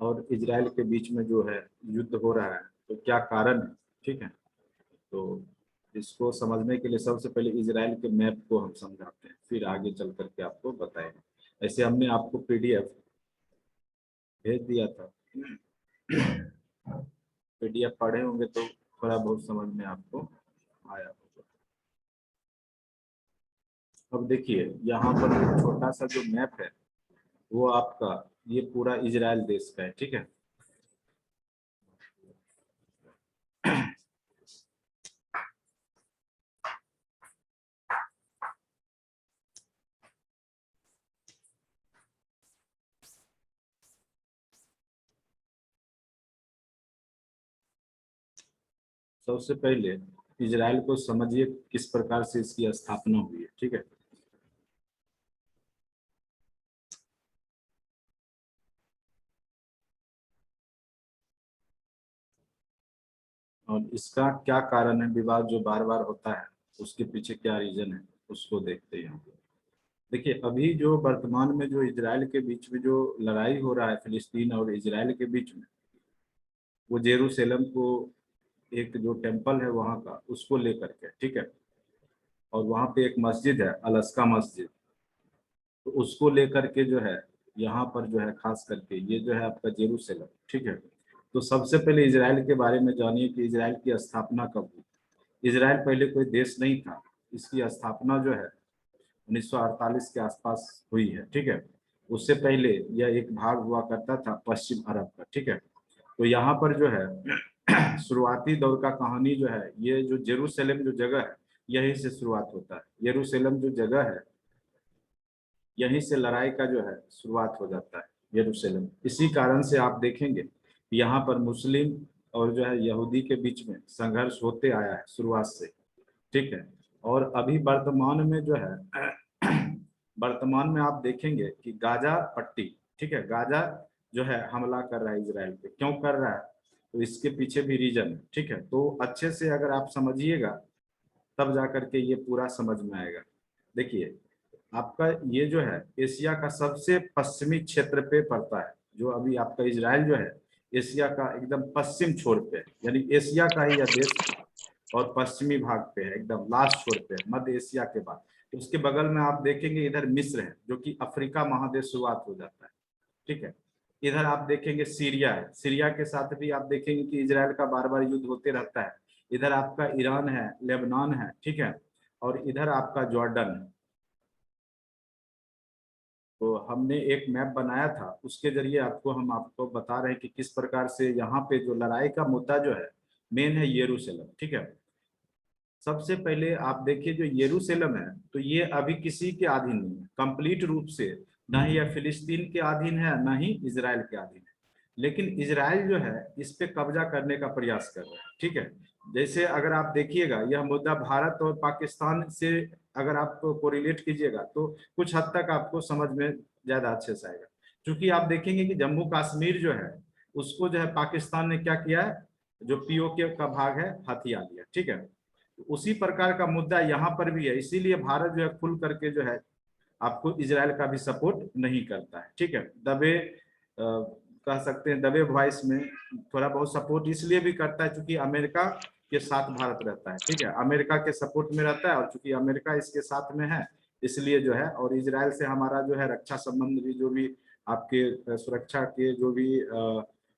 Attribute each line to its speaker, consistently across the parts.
Speaker 1: और इजराइल के बीच में जो है युद्ध हो रहा है, तो क्या कारण है, ठीक है। तो इसको समझने के लिए सबसे पहले इजराइल के मैप को हम समझाते हैं, फिर आगे चल करके आपको बताएंगे। ऐसे हमने आपको पीडीएफ भेज दिया था, पीडीएफ पढ़े होंगे तो थोड़ा बहुत समझ में आपको आया होगा। अब देखिए यहाँ पर एक छोटा सा जो मैप है वो आपका ये पूरा इजराइल देश का है, ठीक है। सबसे पहले इजराइल को समझिए किस प्रकार से इसकी स्थापना हुई है, ठीक है। और इसका क्या कारण है, विवाद जो बार बार होता है उसके पीछे क्या रीजन है उसको देखते हैं। देखिए अभी जो वर्तमान में जो इजराइल के बीच में जो लड़ाई हो रहा है फिलिस्तीन और इजराइल के बीच में, वो जेरूशलेम को एक जो टेम्पल है वहाँ का उसको लेकर के, ठीक है। और वहाँ पे एक मस्जिद है अलस्का मस्जिद, तो उसको लेकर के जो है यहाँ पर जो है खास करके ये जो है आपका जेरूशलेम, ठीक है। तो सबसे पहले इजराइल के बारे में जानिए कि इजराइल की स्थापना कब हुई। इजराइल पहले कोई देश नहीं था, इसकी स्थापना जो है 1948 के आसपास हुई है, ठीक है। उससे पहले यह एक भाग हुआ करता था पश्चिम अरब का, ठीक है। तो यहाँ पर जो है शुरुआती दौर का कहानी जो है, ये जो जेरूशलेम जो जगह है यहीं से शुरुआत होता है। यरूशलेम जो जगह है यहीं से लड़ाई का जो है शुरुआत हो जाता है यरूशलेम। इसी कारण से आप देखेंगे यहाँ पर मुस्लिम और जो है यहूदी के बीच में संघर्ष होते आया है शुरुआत से, ठीक है। और अभी वर्तमान में जो है वर्तमान में आप देखेंगे कि गाजा पट्टी, ठीक है, गाजा जो है हमला कर रहा है इजराइल पे। क्यों कर रहा है, तो इसके पीछे भी रीजन है, ठीक है। तो अच्छे से अगर आप समझिएगा तब जा करके ये पूरा समझ में आएगा। देखिए आपका ये जो है एशिया का सबसे पश्चिमी क्षेत्र पे पड़ता है, जो अभी आपका इजराइल जो है एशिया का एकदम पश्चिम छोर पे है, यानी एशिया का ही यह देश और पश्चिमी भाग पे है, एकदम लास्ट छोर पे है मध्य एशिया के बाद। तो उसके बगल में आप देखेंगे इधर मिस्र है जो कि अफ्रीका महादेश शुरुआत हो जाता है, ठीक है। इधर आप देखेंगे सीरिया है, सीरिया के साथ भी आप देखेंगे कि इजराइल का बार बार युद्ध होते रहता है। इधर आपका ईरान है, लेबनान है, ठीक है। और इधर आपका जॉर्डन है। तो हमने एक मैप बनाया था, उसके जरिए हम आपको बता रहे हैं कि किस प्रकार से यहाँ पे जो लड़ाई का मुद्दा जो है मेन है यरूशलेम, ठीक है। सबसे पहले आप देखिए जो यरूशलेम है तो ये अभी किसी के अधीन नहीं है कंप्लीट रूप से, ना ही यह फिलिस्तीन के अधीन है ना ही इजराइल के अधीन है। लेकिन इजराइल जो है इस पे कब्जा करने का प्रयास कर रहा है, ठीक है। जैसे अगर आप देखिएगा यह मुद्दा भारत और पाकिस्तान से अगर आप कोरिलेट कीजिएगा तो कुछ हद तक आपको समझ में ज्यादा अच्छे से आएगा। क्योंकि आप देखेंगे कि जम्मू कश्मीर जो है उसको जो है पाकिस्तान ने क्या किया है, जो पीओके का भाग है हथिया लिया, ठीक है। उसी प्रकार का मुद्दा यहाँ पर भी है, इसीलिए भारत जो है खुल करके जो है आपको इजराइल का भी सपोर्ट नहीं करता है, ठीक है। दबे कह सकते हैं दबे वॉइस में थोड़ा बहुत सपोर्ट इसलिए भी करता है क्योंकि अमेरिका के साथ भारत रहता है, ठीक है। अमेरिका के सपोर्ट में रहता है और चूंकि अमेरिका इसके साथ में है इसलिए जो है, और इजराइल से हमारा जो है रक्षा संबंध भी जो भी आपके सुरक्षा के जो भी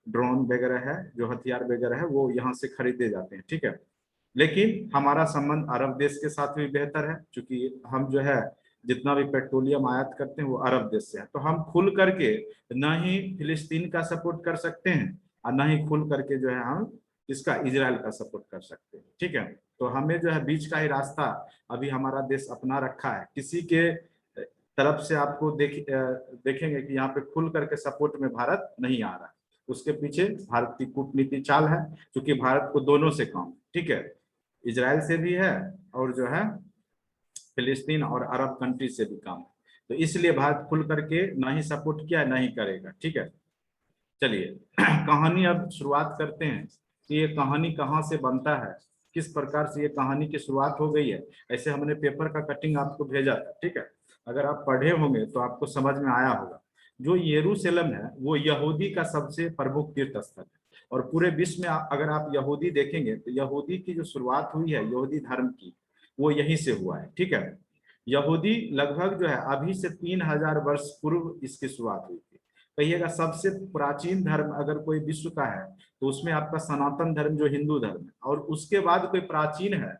Speaker 1: ड्रोन वगैरह है, जो हथियार वगैरह है वो यहाँ से खरीदे जाते हैं, ठीक है। लेकिन हमारा संबंध अरब देश के साथ भी बेहतर है क्योंकि हम जो है जितना भी पेट्रोलियम आयात करते हैं वो अरब देश से है। तो हम खुल करके न ही फिलिस्तीन का सपोर्ट कर सकते हैं और न ही खुल करके जो है हम इसका इजराइल का सपोर्ट कर सकते हैं, ठीक है। तो हमें जो है बीच का ही रास्ता अभी हमारा देश अपना रखा है। किसी के तरफ से आपको देखेंगे कि यहाँ पे खुल करके सपोर्ट में भारत नहीं आ रहा है। उसके पीछे भारत की कूटनीति चाल है क्योंकि भारत को दोनों से काम, ठीक है, इजराइल से भी है और जो है फिलिस्तीन और अरब कंट्री से भी काम है। तो इसलिए भारत खुल करके ना ही सपोर्ट किया ना ही करेगा, ठीक है। चलिए कहानी अब शुरुआत करते हैं कि ये कहानी कहाँ से बनता है, किस प्रकार से ये कहानी की शुरुआत हो गई है। ऐसे हमने पेपर का कटिंग आपको भेजा था, ठीक है। अगर आप पढ़े होंगे तो आपको समझ में आया होगा। जो यरूशलेम है वो यहूदी का सबसे प्रमुख तीर्थ स्थल है। और पूरे विश्व में अगर आप यहूदी देखेंगे तो यहूदी की जो शुरुआत हुई है यहूदी धर्म की, वो यहीं से हुआ है। ठीक है, यहूदी लगभग जो है अभी से 3000 वर्ष पूर्व इसकी शुरुआत हुई थी। कहिएगा सबसे प्राचीन धर्म अगर कोई विश्व का है तो उसमें आपका सनातन धर्म जो हिंदू धर्म है, और उसके बाद कोई प्राचीन है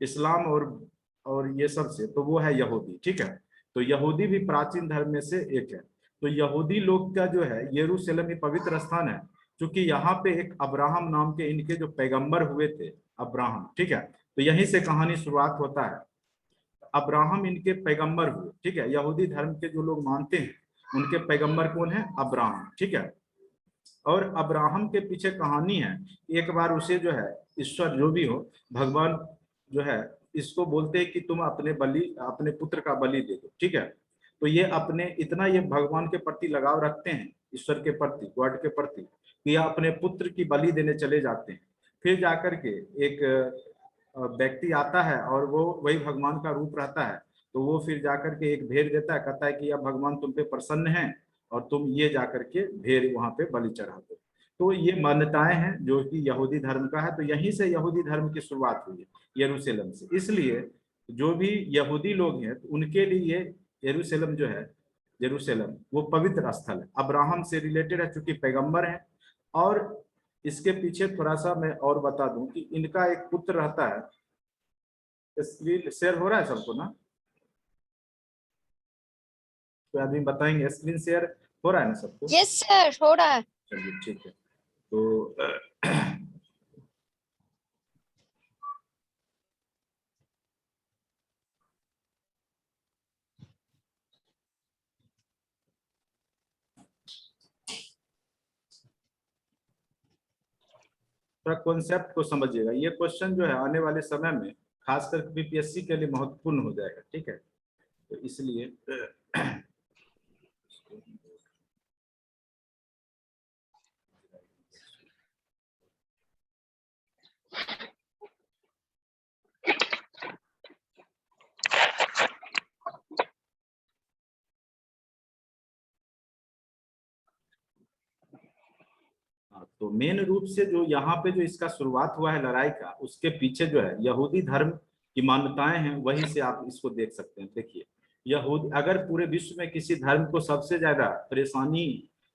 Speaker 1: इस्लाम और ये सब से, तो वो है यहूदी। ठीक है, तो यहूदी भी प्राचीन धर्म में से एक है। तो यहूदी लोग का जो है यरूशलेम ही पवित्र स्थान है, क्योंकि यहाँ पे एक अब्राहम नाम के इनके जो पैगंबर हुए थे, अब्राहम। ठीक है, तो यहीं से कहानी शुरुआत होता है। अब्राहम इनके पैगंबर हुए। ठीक है, यहूदी धर्म के जो लोग मानते हैं उनके पैगंबर कौन है? अब्राहम। ठीक है, और अब्राहम के पीछे कहानी है, एक बार उसे जो है ईश्वर जो भी हो, भगवान जो है इसको बोलते हैं कि तुम अपने पुत्र का बलि दे दो। ठीक है, तो ये अपने इतना ये भगवान के प्रति लगाव रखते हैं, ईश्वर के प्रति, गॉड के प्रति, कि ये अपने पुत्र की बलि देने चले जाते हैं। फिर जाकर के एक व्यक्ति आता है और वो वही भगवान का रूप रहता है, तो वो फिर जाकर के एक भेड़ देता है, कहता है कि अब भगवान तुम पे प्रसन्न है और तुम ये जाकर के भेड़ वहां पे बलि चढ़ा दो। तो ये मान्यताएं हैं जो कि यहूदी धर्म का है। तो यहीं से यहूदी धर्म की शुरुआत हुई है, यरूशलेम से। इसलिए जो भी यहूदी लोग हैं तो उनके लिए यरूशलेम जो है, यरूशलेम वो पवित्र स्थल है, अब्राहम से रिलेटेड है चूंकि पैगंबर है। और इसके पीछे थोड़ा सा मैं और बता दूं कि इनका एक पुत्र रहता है। स्क्रीन शेयर हो रहा है सबको ना? तो आदमी बताएंगे, स्क्रीन शेयर हो रहा है ना सबको?
Speaker 2: यस सर, हो रहा है।
Speaker 1: चलिए ठीक है। तो थोड़ा कॉन्सेप्ट को समझिएगा, ये क्वेश्चन जो है आने वाले समय में खासकर बीपीएससी के लिए महत्वपूर्ण हो जाएगा। ठीक है, तो इसलिए तो मेन रूप से जो यहाँ पे जो इसका शुरुआत हुआ है लड़ाई का, उसके पीछे जो है यहूदी धर्म की मान्यताएं हैं, वहीं से आप इसको देख सकते हैं। देखिए, यहूद अगर पूरे विश्व में किसी धर्म को सबसे ज्यादा परेशानी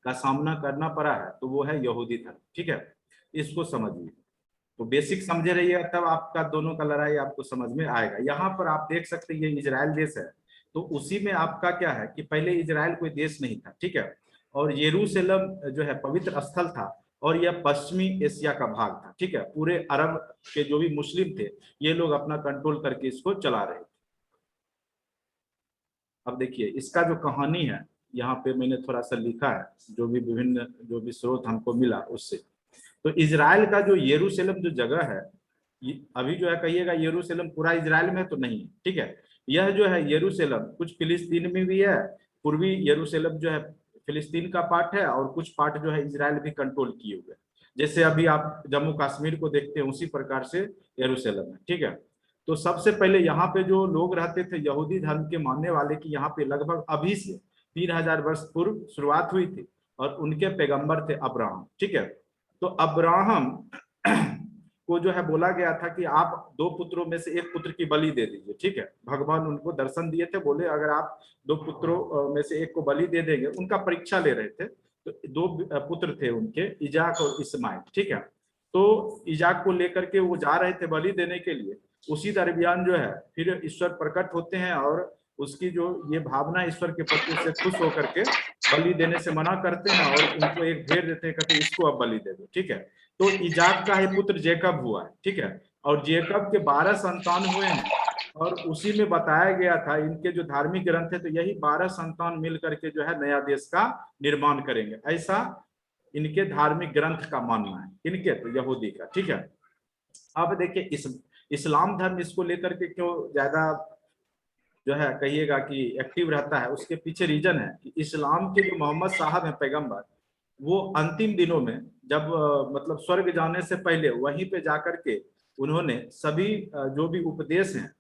Speaker 1: का सामना करना पड़ा है तो वो है यहूदी धर्म। ठीक है, इसको समझिए। तो बेसिक समझे रहिएगा, तब आपका दोनों का लड़ाई आपको समझ में आएगा। यहाँ पर आप देख सकते हैं ये इजराइल देश है, तो उसी में आपका क्या है कि पहले इजराइल कोई देश नहीं था। ठीक है, और यरूशलेम जो है पवित्र स्थल था, और यह पश्चिमी एशिया का भाग था। ठीक है, पूरे अरब के जो भी मुस्लिम थे ये लोग अपना कंट्रोल करके इसको चला रहे थे। अब देखिए इसका जो कहानी है यहाँ पे मैंने थोड़ा सा लिखा है, जो भी विभिन्न जो भी स्रोत हमको मिला उससे। तो इजराइल का जो यरूशलेम जो जगह है, अभी जो है कहिएगा यरूशलेम पूरा इजराइल में तो नहीं है। ठीक है, यह जो है यरूशलेम कुछ फिलिस्तीन में भी है, पूर्वी यरूशलेम जो है फिलिस्तीन का पार्ट है, और कुछ पार्ट जो है इजराइल भी कंट्रोल किए हुए। जैसे अभी आप जम्मू कश्मीर को देखते हैं उसी प्रकार से यरूशलेम है। ठीक है, तो सबसे पहले यहाँ पे जो लोग रहते थे यहूदी धर्म के मानने वाले, की यहाँ पे लगभग अभी से 3000 वर्ष पूर्व शुरुआत हुई थी, और उनके पैगंबर थे अब्राहम। ठीक है, तो अब्राहम को जो है बोला गया था कि आप 2 पुत्रों में से एक पुत्र की बलि दे दीजिए। ठीक है, भगवान उनको दर्शन दिए थे, बोले अगर आप 2 पुत्रों में से एक को बलि दे देंगे, उनका परीक्षा ले रहे थे। तो 2 पुत्र थे उनके, इजाक और इस्माइल। ठीक है, तो इजाक को लेकर के वो जा रहे थे बलि देने के लिए। उसी दरमियान जो है फिर ईश्वर प्रकट होते हैं, और उसकी जो ये भावना ईश्वर के प्रति से खुश होकर के बलि देने से मना करते हैं, और उनको एक भेड़ देते हैं, कहते इसको अब बलि दे दो। ठीक है, तो इजाक का ही पुत्र जेकब हुआ है। ठीक है, और जेकब के 12 संतान हुए हैं, और उसी में बताया गया था इनके जो धार्मिक ग्रंथ है, तो यही 12 संतान मिल करके जो है नया देश का निर्माण करेंगे, ऐसा इनके धार्मिक ग्रंथ का मानना है, इनके तो यहूदी का। ठीक है, अब देखिए इस्लाम धर्म इसको लेकर के क्यों ज्यादा जो है कहिएगा कि एक्टिव रहता है, उसके पीछे रीजन है कि इस्लाम के जो मोहम्मद साहब हैं पैगंबर, वो अंतिम दिनों में जब मतलब स्वर्ग जाने से पहले वहीं पे जाकर के उन्होंने सभी जो भी उपदेश हैं,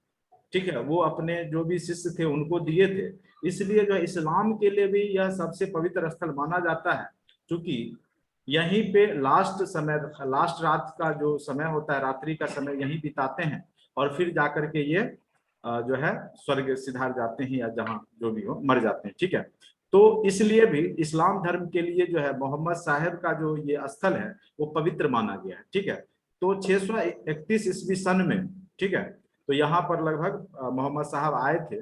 Speaker 1: ठीक है, वो अपने जो भी शिष्य थे उनको दिए थे। इसलिए जो इस्लाम के लिए भी यह सबसे पवित्र स्थल माना जाता है, क्योंकि यहीं पे लास्ट रात का जो समय होता है, रात्रि का समय यहीं बिताते हैं, और फिर जाकर के ये जो है स्वर्ग सिधार जाते हैं, या जहां जो भी हो मर जाते हैं। ठीक है, तो इसलिए भी इस्लाम धर्म के लिए जो है मोहम्मद साहब का जो ये स्थल है वो पवित्र माना गया है। ठीक है, तो 631 ईस्वी सन में, ठीक है, तो यहाँ पर लगभग मोहम्मद साहब आए थे,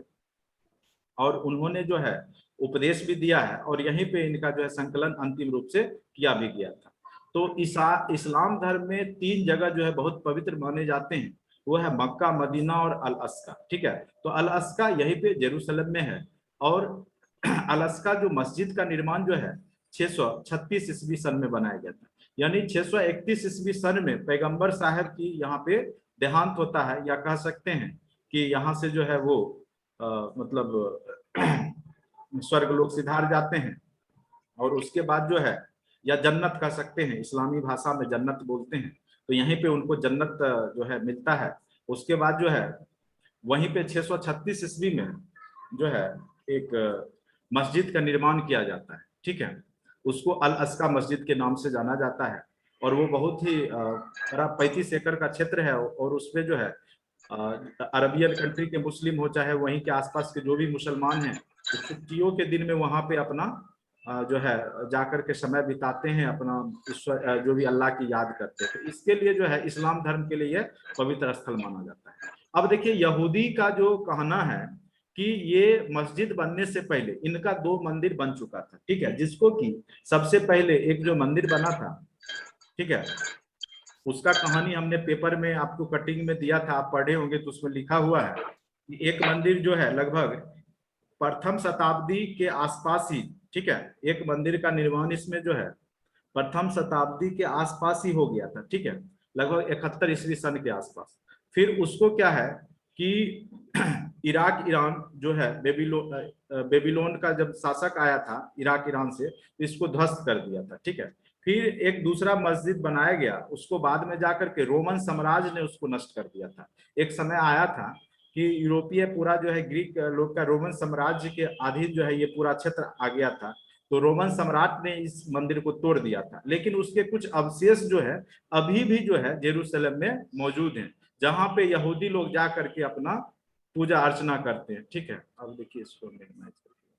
Speaker 1: और उन्होंने जो है उपदेश भी दिया है, और यहीं पे इनका जो है संकलन अंतिम रूप से किया भी गया था। तो इस्लाम धर्म में 3 जगह जो है बहुत पवित्र माने जाते हैं, वो है मक्का, मदीना और अल अस्का। ठीक है, तो अल अस्का यहीं पे जेरूसलम में है, और अल अस्का जो मस्जिद का निर्माण जो है 636 ईस्वी सन में बनाया गया था, यानी 631 ईस्वी सन में पैगंबर साहब की यहाँ पे देहांत होता है, या कह सकते हैं कि यहाँ से जो है वो मतलब स्वर्ग लोग सिधार जाते हैं, और उसके बाद जो है, या जन्नत कह सकते हैं, इस्लामी भाषा में जन्नत बोलते हैं, तो यहीं पे उनको जन्नत जो है मिलता है। उसके बाद जो है वहीं पे 636 ईस्वी में जो है एक मस्जिद का निर्माण किया जाता है। ठीक है, उसको अल अस्का मस्जिद के नाम से जाना जाता है, और वो बहुत ही बड़ा 35 एकड़ का क्षेत्र है, और उसमें जो है अरबियन कंट्री के मुस्लिम हो चाहे वहीं के आसपास के जो भी मुसलमान हैं, तो छुट्टियों के दिन में वहां पे अपना जो है जाकर के समय बिताते हैं, अपना ईश्वर जो भी अल्लाह की याद करते हैं। तो इसके लिए जो है इस्लाम धर्म के लिए पवित्र स्थल माना जाता है। अब देखिए, यहूदी का जो कहना है कि ये मस्जिद बनने से पहले इनका 2 मंदिर बन चुका था। ठीक है, जिसको कि सबसे पहले एक जो मंदिर बना था, ठीक है, उसका कहानी हमने पेपर में आपको कटिंग में दिया था, आप पढ़े होंगे, तो उसमें लिखा हुआ है कि एक मंदिर जो है लगभग प्रथम शताब्दी के आसपास ही, ठीक है, एक मंदिर का निर्माण इसमें जो है प्रथम शताब्दी के आसपास ही हो गया था। ठीक है, लगभग 71 ईस्वी सन के आसपास। फिर उसको क्या है कि इराक ईरान जो है बेबीलोन का जब शासक आया था इराक ईरान से, तो इसको ध्वस्त कर दिया था। ठीक है, फिर एक दूसरा मस्जिद बनाया गया, उसको बाद में जाकर के रोमन साम्राज्य ने उसको नष्ट कर दिया था। एक समय आया था कि यूरोपीय पूरा जो है ग्रीक लोग का रोमन साम्राज्य के अधीन जो है ये पूरा क्षेत्र आ गया था, तो रोमन सम्राट ने इस मंदिर को तोड़ दिया था, लेकिन उसके कुछ अवशेष जो है अभी भी जो है जेरूसलम में मौजूद हैं, जहां पे यहूदी लोग जा करके अपना पूजा अर्चना करते हैं। ठीक है, अब देखिए इसको मिनिमाइज करके,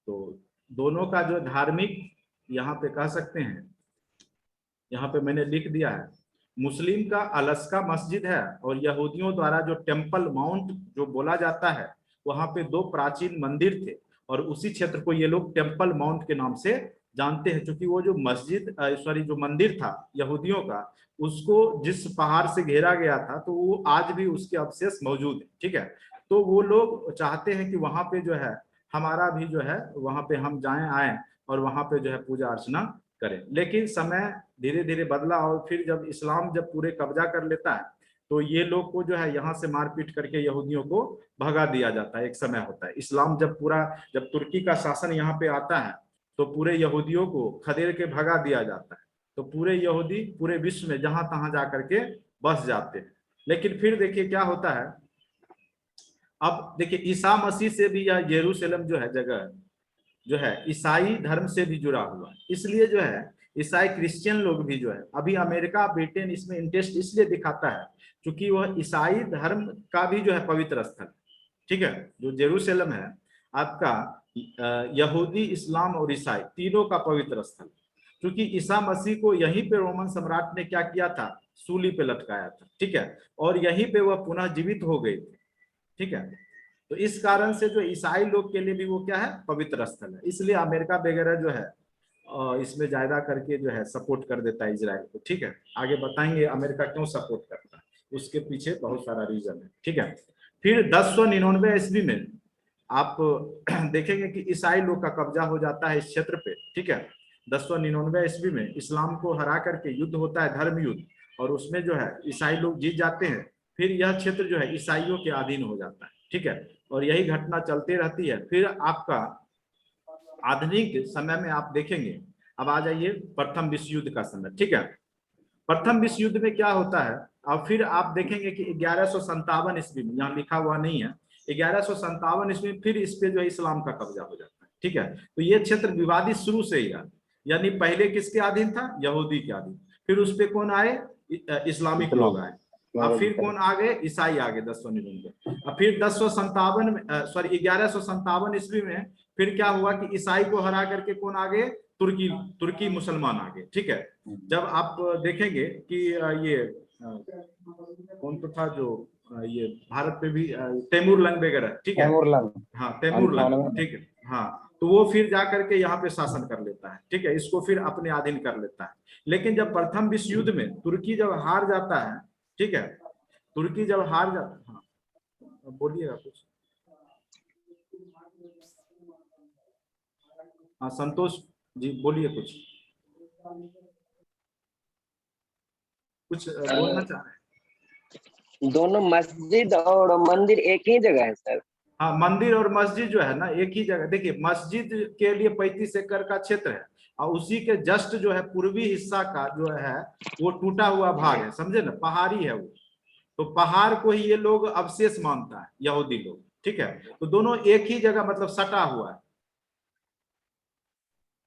Speaker 1: तो दोनों का जो धार्मिक यहाँ पे कह सकते हैं, यहाँ पे मैंने लिख दिया है, मुस्लिम का अलस्का मस्जिद है, और यहूदियों द्वारा जो टेम्पल माउंट जो बोला जाता है, वहां पे 2 प्राचीन मंदिर थे, और उसी क्षेत्र को ये लोग टेम्पल माउंट के नाम से जानते हैं, क्योंकि वो जो मस्जिद सॉरी जो मंदिर था यहूदियों का, उसको जिस पहाड़ से घेरा गया था, तो वो आज भी उसके अवशेष मौजूद है। ठीक है, तो वो लोग चाहते हैं कि वहां पे जो है हमारा भी जो है वहां पे हम जाएं आए, और वहां पे जो है पूजा अर्चना करें। लेकिन समय धीरे धीरे बदला, और फिर जब इस्लाम जब पूरे कब्जा कर लेता है, तो ये लोग को जो है यहाँ से मारपीट करके यहूदियों को भगा दिया जाता है। एक समय होता है इस्लाम जब तुर्की का शासन यहाँ पे आता है, तो पूरे यहूदियों को खदेड़ के भगा दिया जाता है, तो पूरे यहूदी पूरे विश्व में जहां तहां जाकर के बस जाते हैं। लेकिन फिर देखिए क्या होता है, अब देखिए ईसा मसीह से भी यह यरूशलेम जो है जगह जो है ईसाई धर्म से भी जुड़ा हुआ है, इसलिए जो है ईसाई क्रिश्चियन लोग भी जो है अभी अमेरिका ब्रिटेन इसमें इंटरेस्ट इसलिए दिखाता है क्योंकि वह ईसाई धर्म का भी जो है पवित्र स्थल। ठीक है, जो जेरूशलेम है आपका यहूदी इस्लाम और ईसाई तीनों का पवित्र स्थल, क्योंकि ईसा मसीह को यहीं पे रोमन सम्राट ने क्या किया था, सूली पे लटकाया था। ठीक है, और यहीं पे वह पुनः जीवित हो गए थे। ठीक है, तो इस कारण से जो ईसाई लोग के लिए भी वो क्या है, पवित्र स्थल है, इसलिए अमेरिका वगैरह जो है इसमें ज्यादा करके जो है सपोर्ट कर देता है इजराइल को। ठीक है, आगे बताएंगे अमेरिका क्यों सपोर्ट करता है, उसके पीछे बहुत सारा रीजन है। ठीक है, फिर 1099 ईस्वी में आप देखेंगे कि ईसाई लोग का कब्जा हो जाता है इस क्षेत्र पे। ठीक है, 1099 ईस्वी में इस्लाम को हरा करके युद्ध होता है, धर्म युद्ध, और उसमें जो है ईसाई लोग जीत जाते हैं, फिर यह क्षेत्र जो है ईसाइयों के अधीन हो जाता है। ठीक है, और यही घटना चलती रहती है। फिर आपका आधुनिक समय में आप देखेंगे, अब आ जाइए प्रथम विश्व युद्ध का समय। ठीक है, प्रथम विश्व युद्ध में क्या होता है, और फिर आप देखेंगे कि 1157 ईस्वी में, यहाँ लिखा हुआ नहीं है, 1157 ईस्वी में फिर इस पे जो है इस्लाम का कब्जा हो जाता है। ठीक है, तो ये क्षेत्र विवादित शुरू से ही रहा, यानी पहले किसके अधीन था, यहूदी के अधीन, फिर उस पे कौन आए, इस्लामिक लोग आए, अब फिर कौन आ गए, ईसाई आ गए 1099। अब फिर 1057 में, सॉरी 1157 ईस्वी में फिर क्या हुआ कि ईसाई को हरा करके कौन आ गए, तुर्की तुर्की मुसलमान आ गए। ठीक है, जब आप देखेंगे कि ये कौन तो था जो ये भारत पे भी तैमूरलंग वगैरह, ठीक है, हाँ तैमूरलंग, ठीक है, हाँ, तो वो फिर जा करके यहाँ पे शासन कर लेता है। ठीक है, इसको फिर अपने अधीन कर लेता है। लेकिन जब प्रथम विश्व युद्ध में तुर्की जब हार जाता है, ठीक है, तुर्की जब हार जाता, हाँ बोलिएगा कुछ, हाँ संतोष जी बोलिए कुछ बोलना चाह रहे हैं।
Speaker 2: दोनों मस्जिद और मंदिर एक ही जगह है सर?
Speaker 1: हाँ, मंदिर और मस्जिद जो है ना एक ही जगह। देखिए मस्जिद के लिए 35 एकड़ का क्षेत्र है, और उसी के जस्ट जो है पूर्वी हिस्सा का जो है वो टूटा हुआ भाग है, समझे ना, पहाड़ी है वो, तो पहाड़ को ही ये लोग अवशेष मानता है यहूदी लोग। ठीक है, तो दोनों एक ही जगह मतलब सटा हुआ है,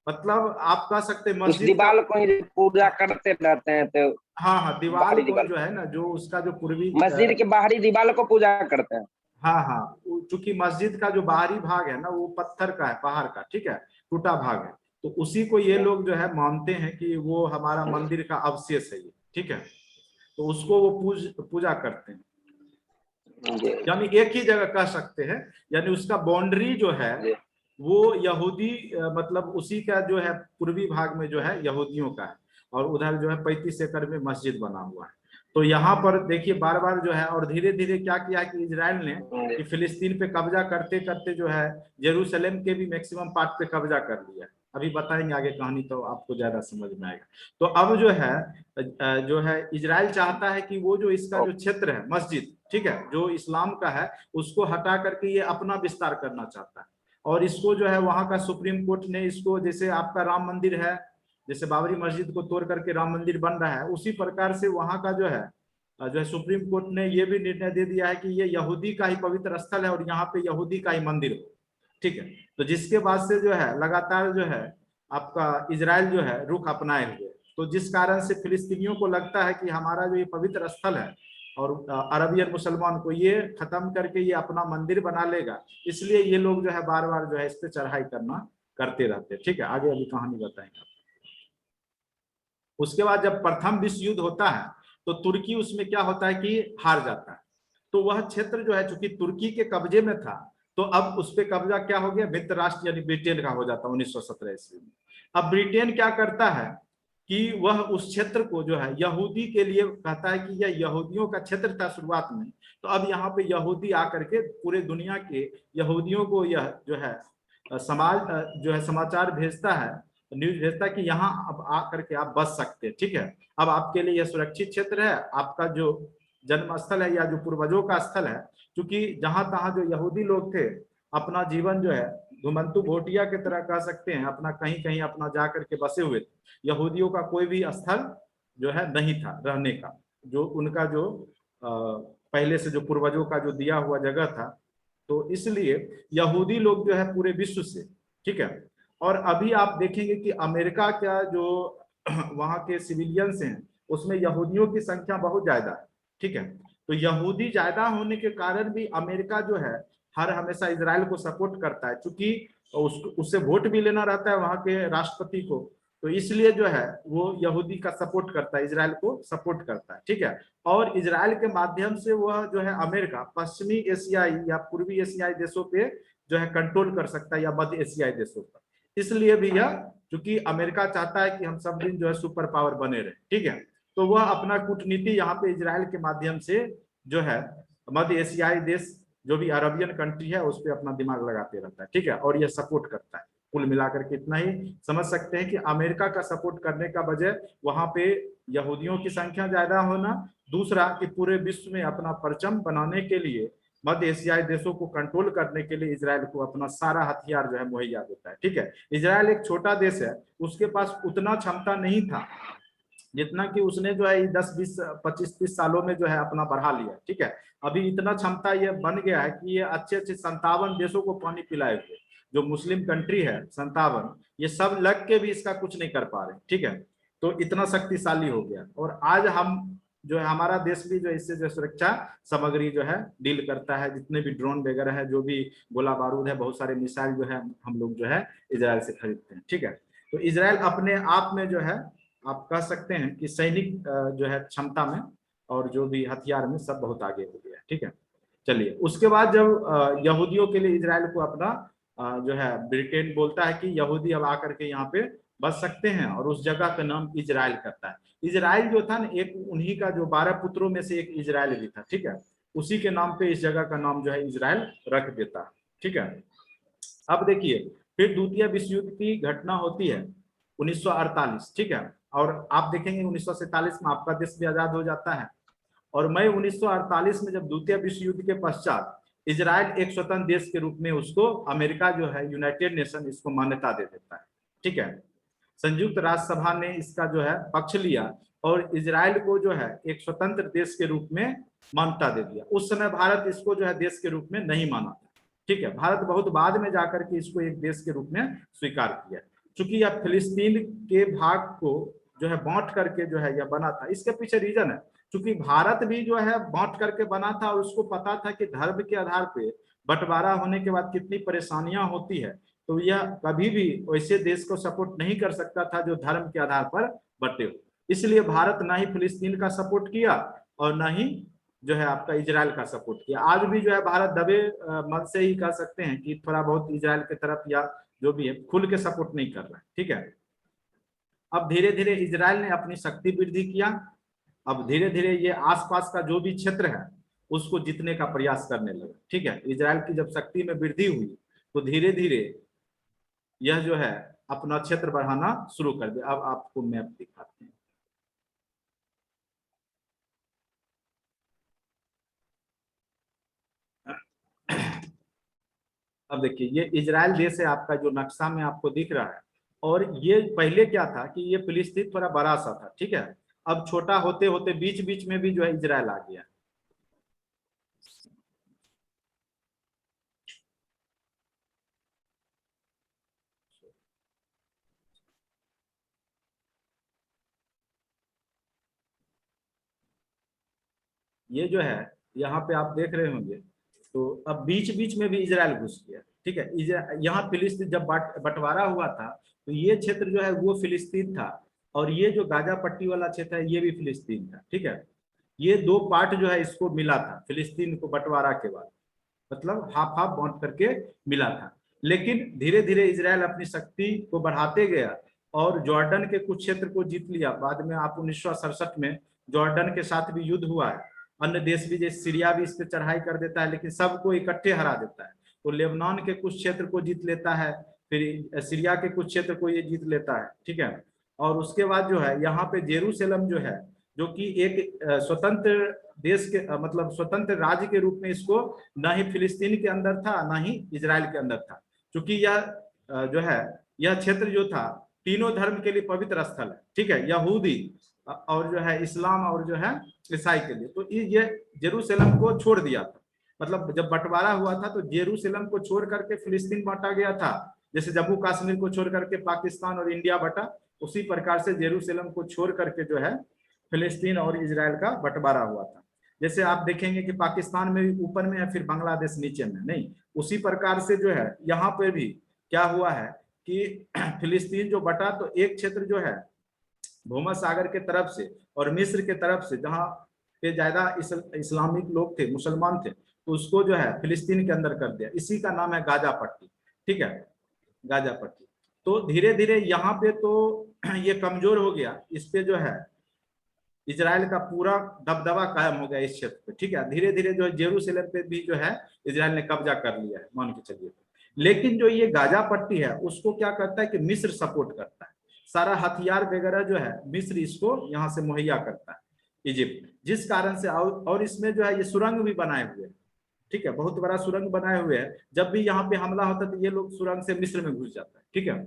Speaker 1: मतलब आप कह सकते
Speaker 2: उस
Speaker 1: मस्जिद
Speaker 2: दीवार को ही पूजा करते रहते हैं तो?
Speaker 1: हाँ हाँ, दीवार को जो है ना, जो उसका जो पूर्वी
Speaker 2: मस्जिद के बाहरी दीवार को पूजा करते हैं?
Speaker 1: हाँ हाँ, चूंकि मस्जिद का जो बाहरी भाग है ना वो पत्थर का है, पहाड़ का, ठीक है, टूटा भाग है, तो उसी को ये लोग जो है मानते हैं कि वो हमारा मंदिर का अवशेष है ये। ठीक है, तो उसको वो पूजा करते हैं, यानी एक ही जगह कह सकते हैं, यानी उसका बाउंड्री जो है वो यहूदी मतलब उसी का जो है पूर्वी भाग में जो है यहूदियों का है, और उधर जो है 35 एकड़ में मस्जिद बना हुआ है। तो यहाँ पर देखिए बार बार जो है, और धीरे धीरे क्या किया कि इजराइल ने कि फिलिस्तीन पे कब्जा करते करते जो है यरूशलेम के भी मैक्सिमम पार्ट पे कब्जा कर लिया। अभी बताएंगे आगे कहानी तो आपको ज्यादा समझ में आएगा। तो अब जो है इजराइल चाहता है कि वो जो इसका जो क्षेत्र है मस्जिद, ठीक है, जो इस्लाम का है, उसको हटा करके ये अपना विस्तार करना चाहता है, और इसको जो है वहां का सुप्रीम कोर्ट ने इसको, जैसे आपका राम मंदिर है, जैसे बाबरी मस्जिद को तोड़ करके राम मंदिर बन रहा है, उसी प्रकार से वहां का जो है सुप्रीम कोर्ट ने ये भी निर्णय दे दिया है कि ये यहूदी का ही पवित्र स्थल है और यहाँ पे यहूदी का ही मंदिर हो। ठीक है, तो जिसके बाद से जो है लगातार जो है आपका इजराइल जो है रुख अपनाए हुए, तो जिस कारण से फिलिस्तीनियों को लगता है कि हमारा जो ये पवित्र स्थल है और अरबियन मुसलमान को ये खत्म करके ये अपना मंदिर बना लेगा, इसलिए ये लोग जो है बार बार जो है इस पे चढ़ाई करते रहते हैं। ठीक है, आगे अभी कहानी बताएंगे। उसके बाद जब प्रथम विश्व युद्ध होता है तो तुर्की उसमें क्या होता है कि हार जाता है, तो वह क्षेत्र जो है चूंकि तुर्की के कब्जे में था, तो अब उस पर कब्जा क्या हो गया, मित्र राष्ट्र यानी ब्रिटेन का हो जाता है 1917 ईस्वी में। अब ब्रिटेन क्या करता है कि वह उस क्षेत्र को जो है यहूदी के लिए कहता है कि यह यहूदियों का क्षेत्र था शुरुआत में, तो अब यहाँ पे यहूदी आकर के पूरे दुनिया के यहूदियों को यह जो है समाज जो है समाचार भेजता है, न्यूज भेजता है कि यहाँ अब आकर के आप बच सकते हैं। ठीक है, अब आपके लिए यह सुरक्षित क्षेत्र है, आपका जो जन्म स्थल है या जो पूर्वजों का स्थल है, क्योंकि जहां तहां जो यहूदी लोग थे अपना जीवन जो है घुमंतु भोटिया की तरह कह सकते हैं, अपना कहीं कहीं अपना जा करके बसे हुए थे। यहूदियों का कोई भी स्थल जो है नहीं था रहने का, जो उनका जो पहले से जो पूर्वजों का जो दिया हुआ जगह था, तो इसलिए यहूदी लोग जो है पूरे विश्व से, ठीक है, और अभी आप देखेंगे कि अमेरिका का जो वहां के सिविलियंस हैं उसमें यहूदियों की संख्या बहुत ज्यादा है। ठीक है, तो यहूदी ज्यादा होने के कारण भी अमेरिका जो है हर हमेशा इजराइल को सपोर्ट करता है, क्योंकि उससे वोट भी लेना रहता है वहां के राष्ट्रपति को, तो इसलिए जो है वो यहूदी का सपोर्ट करता है, इजराइल को सपोर्ट करता है। ठीक है, और इजराइल के माध्यम से वह जो है अमेरिका पश्चिमी एशियाई या पूर्वी एशियाई देशों पे जो है कंट्रोल कर सकता है, या मध्य एशियाई देशों पर। इसलिए भी यह, क्योंकि अमेरिका चाहता है कि हम सब दिन जो है सुपर पावर बने रहे, ठीक है, तो वह अपना कूटनीति यहाँ पे इजराइल के माध्यम से जो है मध्य एशियाई देश जो भी अरबियन कंट्री है उस पर अपना दिमाग लगाते रहता है। ठीक है, और यह सपोर्ट करता है। कुल मिलाकर के इतना ही समझ सकते हैं कि अमेरिका का सपोर्ट करने का वजह वहां पे यहूदियों की संख्या ज्यादा होना, दूसरा कि पूरे विश्व में अपना परचम बनाने के लिए मध्य एशियाई देशों को कंट्रोल करने के लिए इजराइल को अपना सारा हथियार जो है मुहैया देता है। ठीक है, इजराइल एक छोटा देश है, उसके पास उतना क्षमता नहीं था जितना कि उसने जो है 10 20 25 30 सालों में जो है अपना बढ़ा लिया, ठीक है। अभी इतना क्षमता ये बन गया है कि ये अच्छे अच्छे 57 देशों को पानी पिलाए हुए, जो मुस्लिम कंट्री है 57, ये सब लग के भी इसका कुछ नहीं कर पा रहे, ठीक है। तो इतना शक्तिशाली हो गया। और आज हम जो है हमारा देश भी जो इससे जो सुरक्षा सामग्री जो है डील करता है, जितने भी ड्रोन वगैरह है, जो भी गोला बारूद है, बहुत सारे मिसाइल जो है हम लोग जो है इजराइल से खरीदते हैं, ठीक है। तो इजराइल अपने आप में जो है आप कह सकते हैं कि सैनिक जो है क्षमता में और जो भी हथियार में सब बहुत आगे हो गया है, ठीक है। चलिए, उसके बाद जब यहूदियों के लिए इजराइल को अपना जो है ब्रिटेन बोलता है कि यहूदी अब आकर के यहाँ पे बस सकते हैं, और उस जगह का नाम इजराइल करता है। इजराइल जो था ना, एक उन्हीं का जो 12 पुत्रों में से एक इजराइल भी था, ठीक है। उसी के नाम पे इस जगह का नाम जो है इजराइल रख देता है, ठीक है। अब देखिए, फिर द्वितीय विश्व युद्ध की घटना होती है 1948, ठीक है। और आप देखेंगे 1947 में आपका देश भी आजाद हो जाता है। और मई 1948 में जब द्वितीय विश्व युद्ध के पश्चात इजराइल एक स्वतंत्र देश के रूप में उसको अमेरिका जो है यूनाइटेड नेशन इसको मान्यता दे देता है, ठीक है। संयुक्त राष्ट्र सभा ने इसका जो है पक्ष लिया और इजराइल को जो है एक स्वतंत्र देश के रूप में मान्यता दे दिया। उस समय भारत इसको जो है देश के रूप में नहीं माना था, ठीक है। भारत बहुत बाद में जाकर के इसको एक देश के रूप में स्वीकार किया, क्योंकि यह फिलिस्तीन के भाग को जो है बांट करके जो है यह बना था। इसके पीछे रीजन है, क्योंकि भारत भी जो है बांट करके बना था और उसको पता था कि धर्म के आधार पे बंटवारा होने के बाद कितनी परेशानियां होती है। तो यह कभी भी वैसे देश को सपोर्ट नहीं कर सकता था जो धर्म के आधार पर बटे हो। इसलिए भारत ना ही फिलिस्तीन का सपोर्ट किया और ना ही जो है आपका इजराइल का सपोर्ट किया। आज भी जो है भारत दबे मन से ही कह सकते हैं कि थोड़ा बहुत इजराइल की तरफ या जो भी है खुल के सपोर्ट नहीं कर रहा है, ठीक है। अब धीरे धीरे इजराइल ने अपनी शक्ति वृद्धि किया। अब धीरे धीरे ये आसपास का जो भी क्षेत्र है उसको जीतने का प्रयास करने लगा, ठीक है। इजराइल की जब शक्ति में वृद्धि हुई तो धीरे धीरे यह जो है अपना क्षेत्र बढ़ाना शुरू कर दिया। अब आपको मैप दिखाते हैं। अब देखिए, ये इजराइल देश है आपका, जो नक्शा में आपको दिख रहा है। और ये पहले क्या था कि ये फिलिस्तीन थोड़ा बड़ा सा था, ठीक है। अब छोटा होते होते बीच बीच में भी जो है इजराइल आ गया। ये जो है यहाँ पे आप देख रहे होंगे, तो अब बीच बीच में भी इजराइल घुस गया, ठीक है। यहाँ फिलिस्तीन जब बंटवारा हुआ था तो ये क्षेत्र जो है वो फिलिस्तीन था, और ये जो गाजा पट्टी वाला क्षेत्र है ये भी फिलिस्तीन था, ठीक है। ये दो पार्ट जो है इसको मिला था फिलिस्तीन को बंटवारा के बाद, मतलब हाफ हाफ बांट करके मिला था। लेकिन धीरे धीरे इजराइल अपनी शक्ति को बढ़ाते गया और जॉर्डन के कुछ क्षेत्र को जीत लिया। बाद में आप 1967 में जॉर्डन के साथ भी युद्ध हुआ है। अन्य देश भी जैसे सीरिया भी इस पे चढ़ाई कर देता है, लेकिन सबको इकट्ठे हरा देता है। तो लेबनान के कुछ क्षेत्र को जीत लेता है, फिर सीरिया के कुछ क्षेत्र को ये जीत लेता है, ठीक है। और उसके बाद जो है यहाँ पे जेरूसलम जो है, जो कि एक स्वतंत्र देश के मतलब स्वतंत्र राज्य के रूप में इसको ना ही फिलिस्तीन के अंदर था ना ही इजराइल के अंदर था, क्योंकि यह जो है यह क्षेत्र जो था तीनों धर्म के लिए पवित्र स्थल है, ठीक है। यहूदी और जो है इस्लाम और जो है ईसाई के लिए। तो ये जेरूसलम को छोड़ दिया था, मतलब जब बंटवारा हुआ था तो जेरूसलम को छोड़ करके फिलिस्तीन बांटा गया था। जैसे जम्मू कश्मीर को छोड़ करके पाकिस्तान और इंडिया बटा, उसी प्रकार से जेरूसलम को छोड़ करके जो है फिलिस्तीन और इजराइल का बंटवारा हुआ था। जैसे आप देखेंगे कि पाकिस्तान में भी ऊपर में है, फिर बांग्लादेश नीचे में, नहीं उसी प्रकार से जो है यहाँ पे भी क्या हुआ है कि फिलिस्तीन जो बटा तो एक क्षेत्र जो है भूमध्य सागर के तरफ से और मिस्र के तरफ से, जहाँ पे ज्यादा इस्लामिक लोग थे, मुसलमान थे, तो उसको जो है फिलिस्तीन के अंदर कर दिया। इसी का नाम है गाजा पट्टी, ठीक है, गाजा पट्टी। तो धीरे धीरे यहाँ पे तो ये कमजोर हो गया, इस पे जो है इजराइल का पूरा दबदबा कायम हो गया इस क्षेत्र पे, ठीक है। धीरे धीरे जो है जेरूसलम पे भी जो है इजराइल ने कब्जा कर लिया है, मान के चलिए। लेकिन जो ये गाजा पट्टी है उसको क्या करता है कि मिस्र सपोर्ट करता है। सारा हथियार वगैरह जो है मिस्र इसको यहाँ से मुहैया करता है, इजिप्ट, जिस कारण से और इसमें जो है ये सुरंग भी बनाए हुए हैं, ठीक है, बहुत बड़ा सुरंग बनाए हुए हैं। जब भी यहाँ पे हमला होता है तो ये लोग सुरंग से मिस्र में घुस जाता है, ठीक है।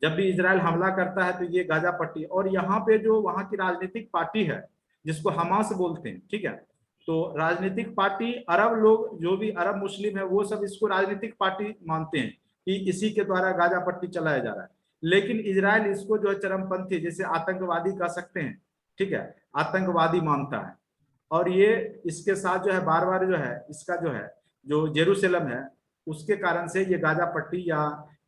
Speaker 1: जब भी इजराइल हमला करता है तो ये गाजा पट्टी, और यहाँ पे जो वहाँ की राजनीतिक पार्टी है जिसको हमास बोलते हैं, ठीक है, तो राजनीतिक पार्टी अरब लोग जो भी अरब मुस्लिम है वो सब इसको राजनीतिक पार्टी मानते हैं कि इसी के द्वारा गाजा पट्टी चलाया जा रहा है। लेकिन इजराइल इसको जो है चरमपंथी, जैसे आतंकवादी कह सकते हैं, ठीक है, आतंकवादी मानता है। और ये इसके साथ जो है बार बार जो है इसका जो है जो जेरूसलम है उसके कारण से ये गाजा पट्टी या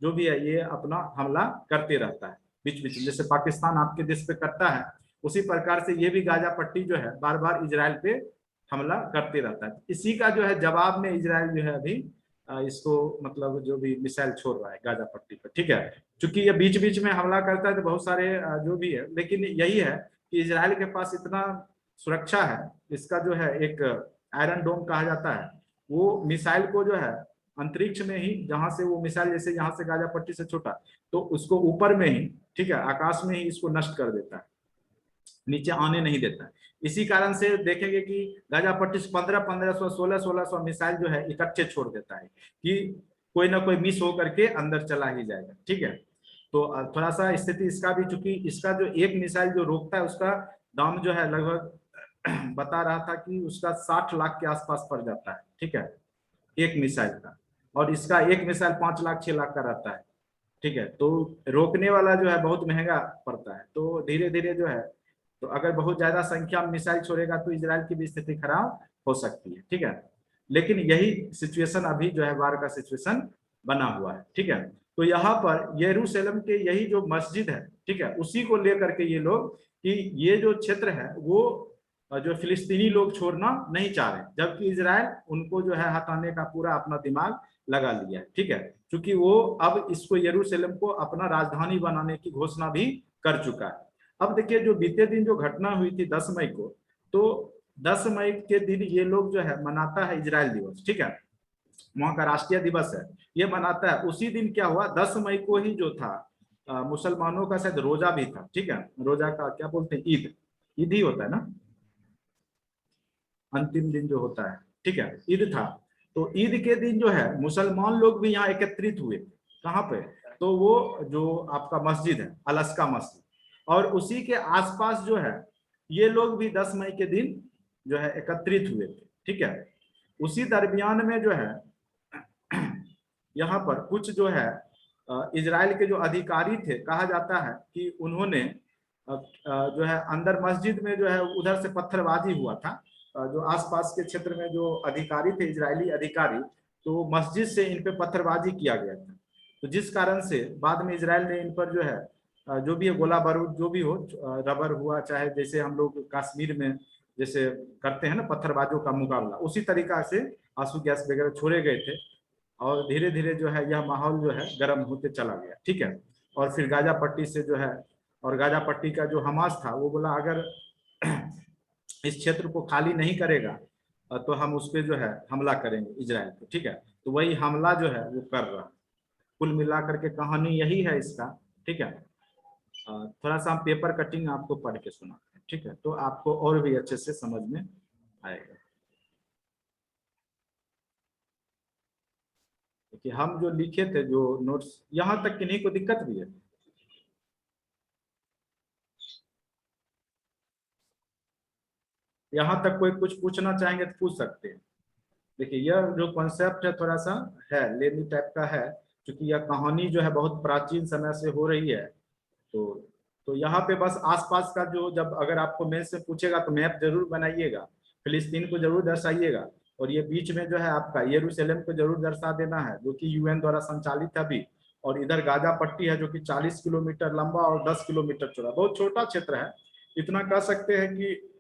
Speaker 1: जो भी है ये अपना हमला करते रहता है बीच बीच में, जैसे पाकिस्तान आपके देश पे करता है उसी प्रकार से ये भी गाजा पट्टी जो है बार बार इजराइल पे हमला करते रहता है। इसी का जो है जवाब में इजराइल जो है अभी इसको मतलब जो भी मिसाइल छोड़ रहा है गाजा पट्टी पर, ठीक है। चूंकि ये बीच बीच में हमला करता है तो बहुत सारे जो भी है, लेकिन यही है कि इजराइल के पास इतना सुरक्षा है, इसका जो है एक आयरन डोम कहा जाता है, वो मिसाइल को जो है अंतरिक्ष में ही, जहां से वो मिसाइल जैसे यहाँ से गाजा पट्टी से छोटा तो उसको ऊपर में ही, ठीक है, आकाश में ही इसको नष्ट कर देता है, नीचे आने नहीं देता है। इसी कारण से देखेंगे कि गाजा पट्टी से 1500 1600 मिसाइल जो है इकट्ठे छोड़ देता है कि कोई ना कोई मिस होकर के अंदर चला ही जाएगा, ठीक है। तो थोड़ा सा स्थिति इसका भी, चूंकि इसका जो एक मिसाइल जो रोकता है उसका दाम जो है लगभग बता रहा था कि उसका 60 लाख के आसपास पड़ जाता है, ठीक है, एक मिसाइल का, और इसका एक मिसाइल 5 लाख 6 लाख का रहता है, ठीक है। तो रोकने वाला जो है बहुत महंगा पड़ता है। तो धीरे धीरे जो है, तो अगर बहुत ज्यादा संख्या में मिसाइल छोड़ेगा तो इजराइल की भी स्थिति खराब हो सकती है, ठीक है। लेकिन यही सिचुएशन अभी जो है वार का सिचुएशन बना हुआ है, ठीक है। तो यहाँ पर यरूशलेम के यही जो मस्जिद है, ठीक है, उसी को लेकर के ये लोग कि ये जो क्षेत्र है वो जो फिलिस्तीनी लोग छोड़ना नहीं चाह रहे, जबकि इजराइल उनको जो है हटाने का पूरा अपना दिमाग लगा लिया है, ठीक है। क्योंकि वो अब इसको यरूशलेम को अपना राजधानी बनाने की घोषणा भी कर चुका है। अब देखिए जो बीते दिन जो घटना हुई थी 10 मई को, तो 10 मई के दिन ये लोग जो है मनाता है इजराइल दिवस, ठीक है, वहां का राष्ट्रीय दिवस है, ये मनाता है। उसी दिन क्या हुआ, 10 मई को ही जो था मुसलमानों का शायद रोजा भी था, ठीक है, रोजा का क्या बोलते हैं, ईद, ईद ही होता है ना, अंतिम दिन जो होता है, ठीक है, ईद था। तो ईद के दिन जो है मुसलमान लोग भी यहाँ एकत्रित हुए, कहाँ पे, तो वो जो आपका मस्जिद है अलस्का मस्जिद, और उसी के आसपास जो है ये लोग भी 10 मई के दिन जो है एकत्रित हुए थे, ठीक है। उसी दरमियान में जो है यहाँ पर कुछ जो है इजराइल के जो अधिकारी थे, कहा जाता है कि उन्होंने जो है अंदर मस्जिद में जो है उधर से पत्थरबाजी हुआ था, जो आसपास के क्षेत्र में जो अधिकारी थे इजरायली अधिकारी, तो मस्जिद से इन पे पत्थरबाजी किया गया था। तो जिस कारण से बाद में इजराइल ने इन पर जो है जो भी गोला बारूद जो भी हो, रबर हुआ, चाहे जैसे हम लोग कश्मीर में जैसे करते हैं ना पत्थरबाजों का मुकाबला, उसी तरीका से आंसू गैस वगैरह छोड़े गए थे। और धीरे धीरे जो है यह माहौल जो है गर्म होते चला गया, ठीक है। और फिर गाजा पट्टी से जो है, और गाजा पट्टी का जो हमास था वो बोला अगर इस क्षेत्र को खाली नहीं करेगा तो हम उस पर जो है हमला करेंगे इजराइल पे, ठीक है। तो वही हमला जो है वो कर रहा है। कुल मिलाकर के कहानी यही है इसका, ठीक है। थोड़ा सा हम पेपर कटिंग आपको पढ़ के सुनाते हैं, ठीक है, तो आपको और भी अच्छे से समझ में आएगा। देखिए हम जो लिखे थे जो नोट्स, यहाँ तक किन्हीं को दिक्कत भी है, यहाँ तक कोई कुछ पूछना चाहेंगे तो पूछ सकते हैं। देखिए यह जो कॉन्सेप्ट है थोड़ा सा है लेनी टाइप का है, क्योंकि यह कहानी जो है बहुत प्राचीन समय से हो रही है। तो यहाँ पे बस आसपास का जो, जब अगर आपको मेल से पूछेगा तो मैप जरूर बनाइएगा, फिलिस्तीन को जरूर दर्शाइएगा, और ये बीच में जो है आपका यरूशलेम को जरूर दर्शा देना है जो कि यूएन द्वारा संचालित है अभी। और इधर गाजा पट्टी है जो कि 40 किलोमीटर लंबा और 10 किलोमीटर चौड़ा, बहुत छोटा क्षेत्र है। इतना कह सकते हैं कि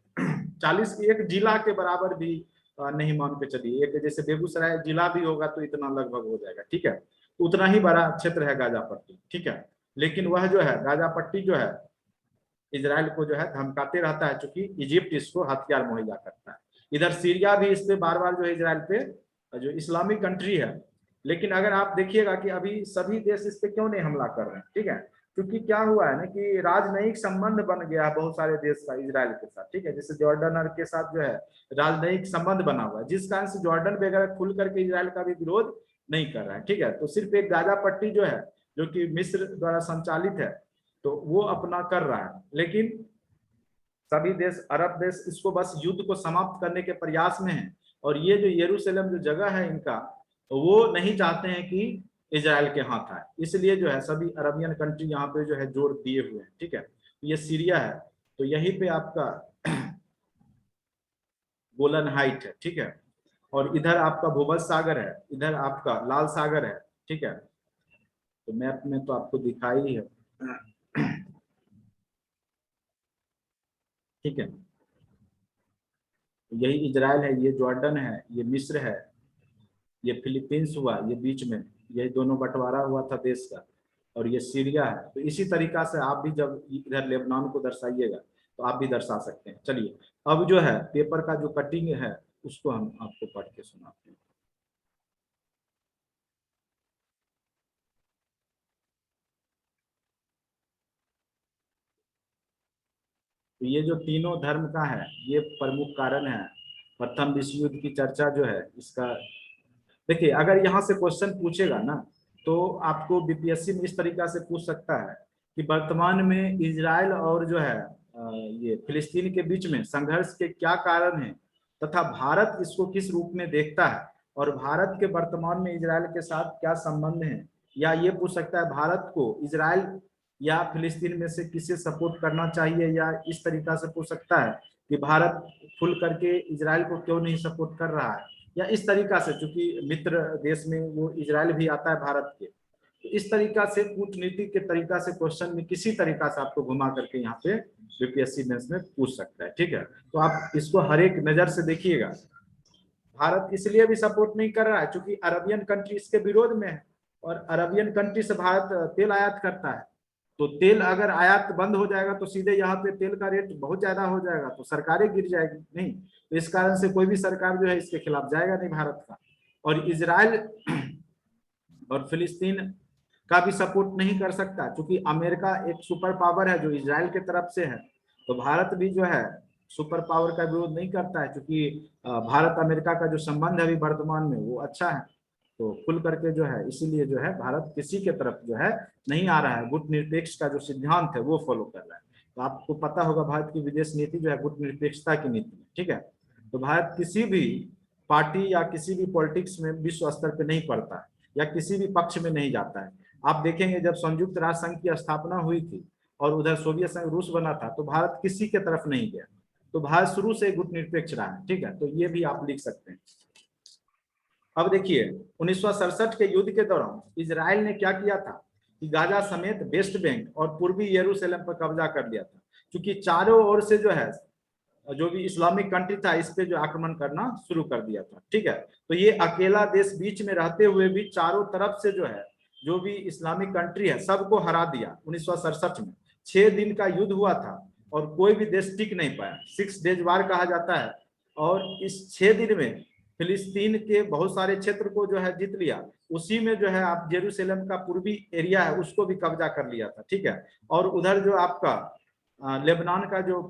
Speaker 1: 40 एक जिला के बराबर भी नहीं मान के चलिए, एक जैसे बेगूसराय जिला भी होगा तो इतना लगभग हो जाएगा, ठीक है। तो उतना ही बड़ा क्षेत्र है गाजा पट्टी, ठीक है। लेकिन वह जो है गाजा पट्टी जो है इजराइल को जो है धमकाते रहता है, क्योंकि इजिप्ट इसको हथियार मुहैया करता है। इधर सीरिया भी इस पे बार बार जो है इजराइल पे, जो इस्लामिक कंट्री है, लेकिन अगर आप देखिएगा कि अभी सभी देश इस पे क्यों नहीं हमला कर रहे हैं, ठीक है, क्योंकि क्या हुआ है ना कि राजनयिक संबंध बन गया है बहुत सारे देश का इजराइल के साथ, ठीक है। जैसे जॉर्डन के साथ जो है राजनयिक संबंध बना हुआ है, जिस कारण से जॉर्डन वगैरह खुल करके इजराइल का भी विरोध नहीं कर रहा है, ठीक है। तो सिर्फ एक गाजा पट्टी जो है जो कि मिस्र द्वारा संचालित है, तो वो अपना कर रहा है। लेकिन सभी देश, अरब देश इसको बस युद्ध को समाप्त करने के प्रयास में है। और ये जो यरूशलेम जो जगह है इनका, वो नहीं चाहते हैं कि इजराइल के हाथ आए, इसलिए जो है सभी अरबियन कंट्री यहाँ पे जो है जोर दिए हुए हैं। ठीक है, ये सीरिया है, तो यहीं पे आपका गोलन हाइट है। ठीक है, और इधर आपका भूमध्य सागर है, इधर आपका लाल सागर है। ठीक है, तो मैप में तो आपको दिखाई है। ठीक है, यही इजराइल है, ये जॉर्डन है, ये मिस्र है, ये फिलीपींस हुआ, ये बीच में ये दोनों बंटवारा हुआ था देश का, और ये सीरिया है। तो इसी तरीका से आप भी जब इधर लेबनान को दर्शाइएगा तो आप भी दर्शा सकते हैं। चलिए, अब जो है पेपर का जो कटिंग है उसको हम आपको पढ़ के सुनाते हैं। तो ये जो तीनों धर्म का है, ये प्रमुख कारण है। प्रथम विश्व युद्ध की चर्चा जो है इसका, देखिए अगर यहाँ से क्वेश्चन पूछेगा ना, तो आपको बीपीएससी में इस तरीका से पूछ सकता है कि वर्तमान में इजराइल और जो है ये फिलिस्तीन के बीच में संघर्ष के क्या कारण हैं, तथा भारत इसको किस रूप में देखता है, और भारत के वर्तमान में इजराइल के साथ क्या संबंध है। या ये पूछ सकता है भारत को इजराइल या फिलिस्तीन में से किसे सपोर्ट करना चाहिए, या इस तरीका से पूछ सकता है कि भारत खुल करके इजराइल को क्यों नहीं सपोर्ट कर रहा है, या इस तरीका से, चूंकि मित्र देश में वो इजराइल भी आता है भारत के। तो इस तरीका से कूटनीति के तरीका से क्वेश्चन में किसी तरीका से आपको घुमा करके यहाँ पे बीपीएससी मेंस में पूछ सकता है। ठीक है, तो आप इसको हर एक नजर से देखिएगा। भारत इसलिए भी सपोर्ट नहीं कर रहा है क्योंकि अरबियन कंट्री इसके विरोध में है, और अरबियन कंट्री से भारत तेल आयात करता है। तो तेल अगर आयात बंद हो जाएगा तो सीधे यहाँ पे तेल का रेट बहुत ज्यादा हो जाएगा, तो सरकारें गिर जाएगी नहीं। तो इस कारण से कोई भी सरकार जो है इसके खिलाफ जाएगा नहीं भारत का। और इजराइल और फिलिस्तीन का भी सपोर्ट नहीं कर सकता, क्योंकि अमेरिका एक सुपर पावर है जो इजराइल के तरफ से है। तो भारत भी जो है सुपर पावर का विरोध नहीं करता है, क्योंकि भारत अमेरिका का जो संबंध है अभी वर्तमान में वो अच्छा है। तो खुल करके जो है, इसीलिए जो है भारत किसी के तरफ जो है नहीं आ रहा है, गुटनिरपेक्ष का जो सिद्धांत है वो फॉलो कर रहा है। तो आपको पता होगा भारत की विदेश नीति जो है गुटनिरपेक्षता की नीति है। ठीक है, तो भारत किसी भी पार्टी या किसी भी पॉलिटिक्स में विश्व स्तर पे नहीं पड़ता है, या किसी भी पक्ष में नहीं जाता है। आप देखेंगे जब संयुक्त राष्ट्र संघ की स्थापना हुई थी और उधर सोवियत संघ रूस बना था, तो भारत किसी के तरफ नहीं गया। तो भारत शुरू से गुटनिरपेक्ष रहा है। ठीक है, तो ये भी आप लिख सकते हैं। अब देखिए 1967 के युद्ध के दौरान इजराइल ने क्या किया था कि गाजा समेत वेस्ट बैंक और पूर्वी यरूशलेम पर कब्जा कर लिया था, क्योंकि चारों ओर से जो है जो भी इस्लामिक कंट्री था इस पे जो आक्रमण करना शुरू कर दिया था। ठीक है, तो ये अकेला देश बीच में रहते हुए भी चारों तरफ से जो है जो भी इस्लामिक कंट्री है सबको हरा दिया 1967 में। 6 दिन का युद्ध हुआ था और कोई भी देश टिक नहीं पाया, 6 डेज वार कहा जाता है। और इस 6 दिन में फिलिस्तीन के बहुत सारे क्षेत्र को जो है जीत लिया। उसी में जो है आप जेरूसलम का पूर्वी एरिया है उसको भी कब्जा कर लिया था। ठीक है, और उधर जो आपका लेबनान का जो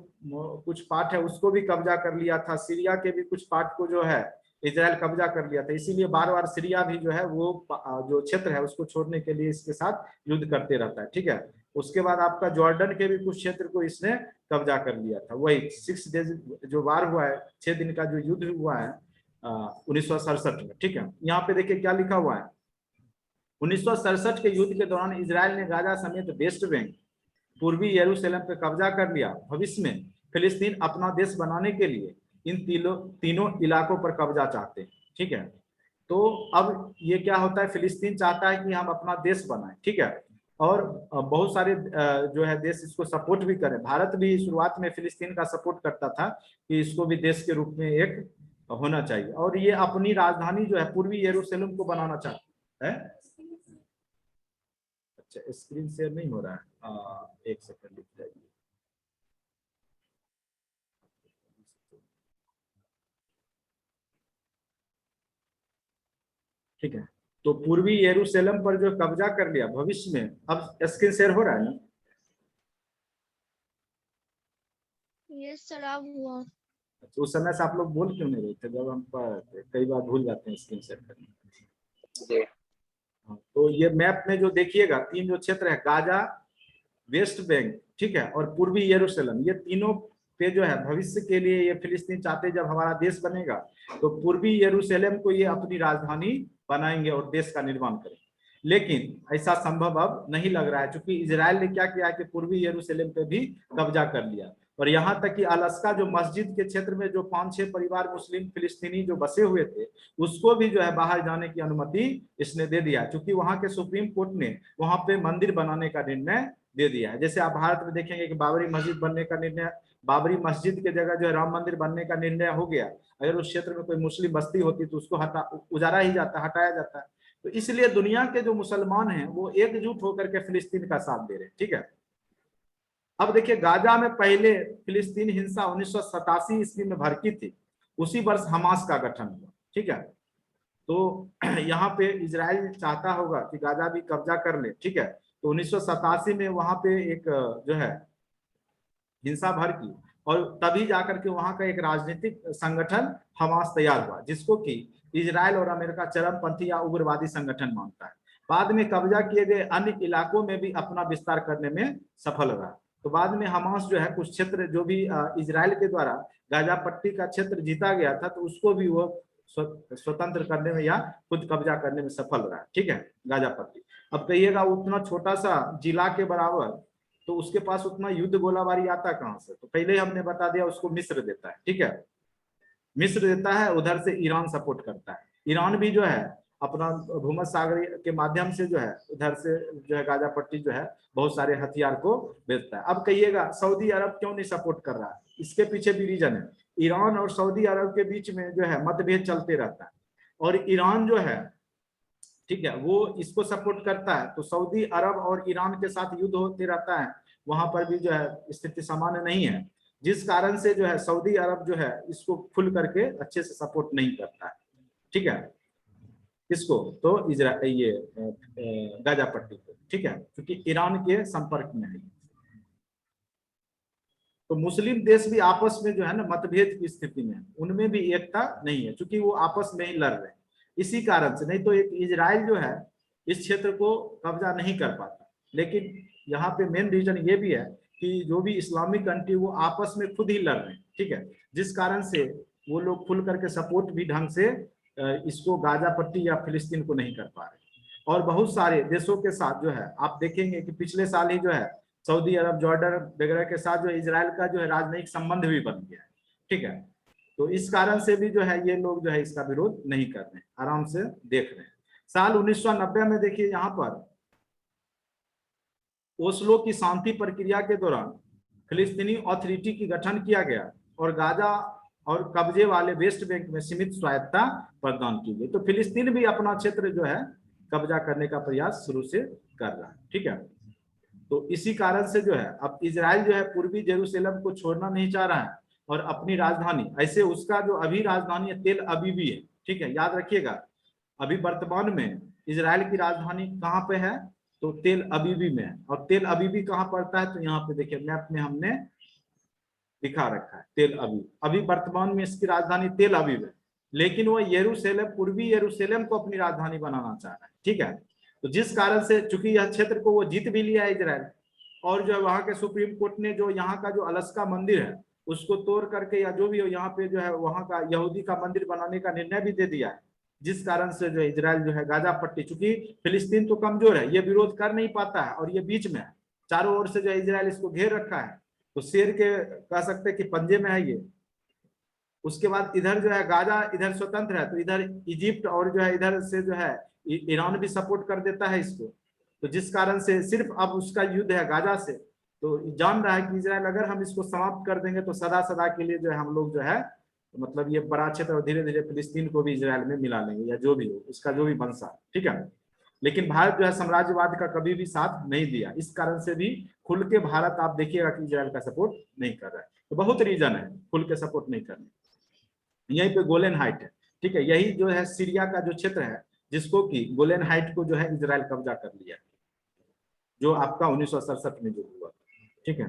Speaker 1: कुछ पार्ट है उसको भी कब्जा कर लिया था। सीरिया के भी कुछ पार्ट को जो है इजराइल कब्जा कर लिया था। इसीलिए बार बार सीरिया भी जो है वो जो क्षेत्र है उसको छोड़ने के लिए इसके साथ युद्ध करते रहता है। ठीक है, उसके बाद आपका जॉर्डन के भी कुछ क्षेत्र को इसने कब्जा कर लिया था। वही 6 डेज जो वार हुआ है, 6 दिन का जो युद्ध हुआ है 1967 में। ठीक है, यहाँ पे देखिए क्या लिखा हुआ है। 1967 के युद्ध के दौरान इजराइल ने गाजा समेत वेस्ट बैंक पूर्वी यरूशलेम पर कब्जा कर लिया। भविष्य में फिलिस्तीन अपना देश बनाने के लिए इन तीनों इलाकों पर कब्जा चाहते हैं। ठीक है, तो अब ये क्या होता है, फिलिस्तीन चाहता है कि हम अपना देश बनाएं। ठीक है, और बहुत सारे जो है देश इसको सपोर्ट भी करें। भारत भी शुरुआत में फिलिस्तीन का सपोर्ट करता था कि इसको भी देश के रूप में एक होना चाहिए, और ये अपनी राजधानी जो है पूर्वी यरूशलेम को बनाना चाहता है। अच्छा, स्क्रीन शेयर नहीं हो रहा है, एक सेकंड लिख जाइए। ठीक है, तो पूर्वी यरूशलेम पर जो कब्जा कर लिया भविष्य में, अब स्क्रीन शेयर हो रहा है ना?
Speaker 3: ये सराब हुआ।
Speaker 1: अच्छा, उस समय से आप लोग बोल क्यों नहीं रहे थे जब हम पढ़ रहे थे? कई बार भूल जाते हैं स्क्रीन शेयर करने।
Speaker 2: जी
Speaker 1: तो ये मैप में जो देखिएगा 3 जो क्षेत्र है, गाजा, वेस्ट बैंक, ठीक है, और पूर्वी यरूशलेम, ये तीनों पे जो है भविष्य के लिए ये फिलिस्तीन चाहते जब हमारा देश बनेगा तो पूर्वी यरूशलेम को ये अपनी राजधानी बनाएंगे और देश का निर्माण करेंगे। लेकिन ऐसा संभव अब नहीं लग रहा है, क्योंकि इजराइल ने क्या किया कि पूर्वी यरूशलेम पे भी कब्जा कर लिया, और यहाँ तक कि अलास्का जो मस्जिद के क्षेत्र में जो 5-6 परिवार मुस्लिम फिलिस्तीनी जो बसे हुए थे उसको भी जो है बाहर जाने की अनुमति इसने दे दिया, क्योंकि वहां के सुप्रीम कोर्ट ने वहां पे मंदिर बनाने का निर्णय दे दिया है। जैसे आप भारत में देखेंगे कि बाबरी मस्जिद बनने का निर्णय, बाबरी मस्जिद के जगह जो है राम मंदिर बनने का निर्णय हो गया, अगर उस क्षेत्र में कोई मुस्लिम बस्ती होती तो उसको उजाड़ा ही जाता, हटाया जाता है। तो इसलिए दुनिया के जो मुसलमान हैं वो एकजुट होकर के फिलिस्तीन का साथ दे रहे हैं, ठीक है। अब देखिए गाजा में पहले फिलिस्तीन हिंसा 1987 ईस्वी में भड़की थी, उसी वर्ष हमास का गठन हुआ, ठीक है। तो यहाँ पे इजराइल चाहता होगा कि गाजा भी कब्जा कर ले, ठीक है। तो 1987 में वहां पे एक जो है हिंसा भड़की, और तभी जाकर के वहां का एक राजनीतिक संगठन हमास तैयार हुआ, जिसको कि इजराइल और अमेरिका चरमपंथी या उग्रवादी संगठन मानता है। बाद में कब्जा किए गए अन्य इलाकों में भी अपना विस्तार करने में सफल रहा। तो बाद में हमास जो है कुछ क्षेत्र जो भी इजराइल के द्वारा गाजा पट्टी का क्षेत्र जीता गया था, तो उसको भी वो स्वतंत्र करने में या खुद कब्जा करने में सफल रहा, ठीक है, गाजा पट्टी। अब कहिएगा उतना छोटा सा जिला के बराबर, तो उसके पास उतना युद्ध गोलाबारी आता कहां से? तो पहले हमने बता दिया, उसको मिस्र देता है, ठीक है, मिस्र देता है, उधर से ईरान सपोर्ट करता है। ईरान भी जो है अपना भूमध्य सागर के माध्यम से जो है उधर से जो है गाजा पट्टी जो है बहुत सारे हथियार को बेचता है। अब कहिएगा सऊदी अरब क्यों नहीं सपोर्ट कर रहा है? इसके पीछे भी रीजन है। ईरान और सऊदी अरब के बीच में जो है मतभेद चलते रहता है, और ईरान जो है, ठीक है, वो इसको सपोर्ट करता है, तो सऊदी अरब और ईरान के साथ युद्ध होते रहता है, वहां पर भी जो है स्थिति सामान्य नहीं है, जिस कारण से जो है सऊदी अरब जो है इसको खुल करके अच्छे से सपोर्ट नहीं करता है, ठीक है, इसको तो इजराइल ये गाजा पट्टी को, ठीक है, क्योंकि ईरान के संपर्क में है। तो मुस्लिम देश भी आपस में जो है ना मतभेद की स्थिति में है, उनमें भी एकता नहीं है, क्योंकि वो आपस में ही लड़ रहे हैं, इसी कारण से। नहीं तो एक इजराइल जो है इस क्षेत्र को कब्जा नहीं कर पाता। लेकिन यहाँ पे मेन रीजन ये भी है कि जो भी इस्लामिक कंट्री वो आपस में खुद ही लड़ रहे हैं, ठीक है, जिस कारण से वो लोग खुल करके सपोर्ट भी ढंग से इसको गाजा पट्टी या फिलिस्तीन को नहीं कर पा रहे। और बहुत सारे देशों के साथ जो है आप देखेंगे कि पिछले साल ही जो है सऊदी अरब, जॉर्डन वगैरह के साथ जो इजराइल का जो है राजनयिक संबंध भी बन गया है, ठीक है। तो इस कारण से भी जो है ये लोग जो है इसका विरोध नहीं कर रहे हैं, आराम से देख रहे हैं। साल 1990 में देखिए यहाँ पर ओस्लो की शांति प्रक्रिया के दौरान फिलिस्तीनी अथॉरिटी की गठन किया गया और गाजा और कब्जे वाले वेस्ट बैंक में सीमित स्वायत्ता प्रदान की गई। तो फिलिस्तीन भी अपना क्षेत्र जो है कब्जा करने का प्रयास शुरू से कर रहा है, ठीक है। तो इसी कारण से जो है अब इजराइल जो है पूर्वी जेरूसलम को छोड़ना नहीं चाह रहा है और अपनी राजधानी, ऐसे उसका जो अभी राजधानी है तेल अबीबी है, ठीक है, याद रखिएगा। अभी वर्तमान में इजराइल की राजधानी कहाँ पे है? तो तेल अबीबी में है। और तेल अबीबी कहाँ पड़ता है? तो यहाँ पे देखिए मैप में हमने दिखा रखा है तेल अबीब। अभी वर्तमान में इसकी राजधानी तेल अबीब है, लेकिन वो यरूशलेम, पूर्वी यरूशलेम को अपनी राजधानी बनाना चाह रहा है, ठीक है। तो जिस कारण से चूंकि यह क्षेत्र को वो जीत भी लिया है इजराइल, और जो है वहां के सुप्रीम कोर्ट ने जो यहाँ का जो अलास्का मंदिर है उसको तोड़ करके या जो भी हो यहाँ पे जो है वहां का यहूदी का मंदिर बनाने का निर्णय भी दे दिया है, जिस कारण से जो इजराइल जो है गाजा पट्टी, चूंकि फिलिस्तीन तो कमजोर है, ये विरोध कर नहीं पाता है और ये बीच में है, चारों ओर से जो इजराइल इसको घेर रखा है, तो शेर के कह सकते हैं कि पंजे में है ये। उसके बाद इधर जो है गाजा इधर स्वतंत्र है, तो इधर इजिप्ट और जो है इधर से जो है ईरान भी सपोर्ट कर देता है इसको, तो जिस कारण से सिर्फ अब उसका युद्ध है गाजा से। तो जान रहा है कि इजराइल अगर हम इसको समाप्त कर देंगे तो सदा सदा के लिए जो है हम लोग जो है मतलब ये बड़ा क्षेत्र और धीरे धीरे फिलिस्तीन को भी इजराइल में मिला लेंगे या जो भी हो उसका जो भी वंशा, ठीक है। लेकिन भारत जो है साम्राज्यवाद का कभी भी साथ नहीं दिया, इस कारण से भी खुल के भारत आप देखिएगा कि इजराइल का सपोर्ट नहीं कर रहा है। तो बहुत रीजन है खुल के सपोर्ट नहीं करने। यहीं पे गोलेन हाइट है, ठीक है, यही जो है सीरिया का जो क्षेत्र है जिसको कि गोलेन हाइट को जो है इजराइल कब्जा कर लिया, जो आपका 1967 में जो हुआ, ठीक है।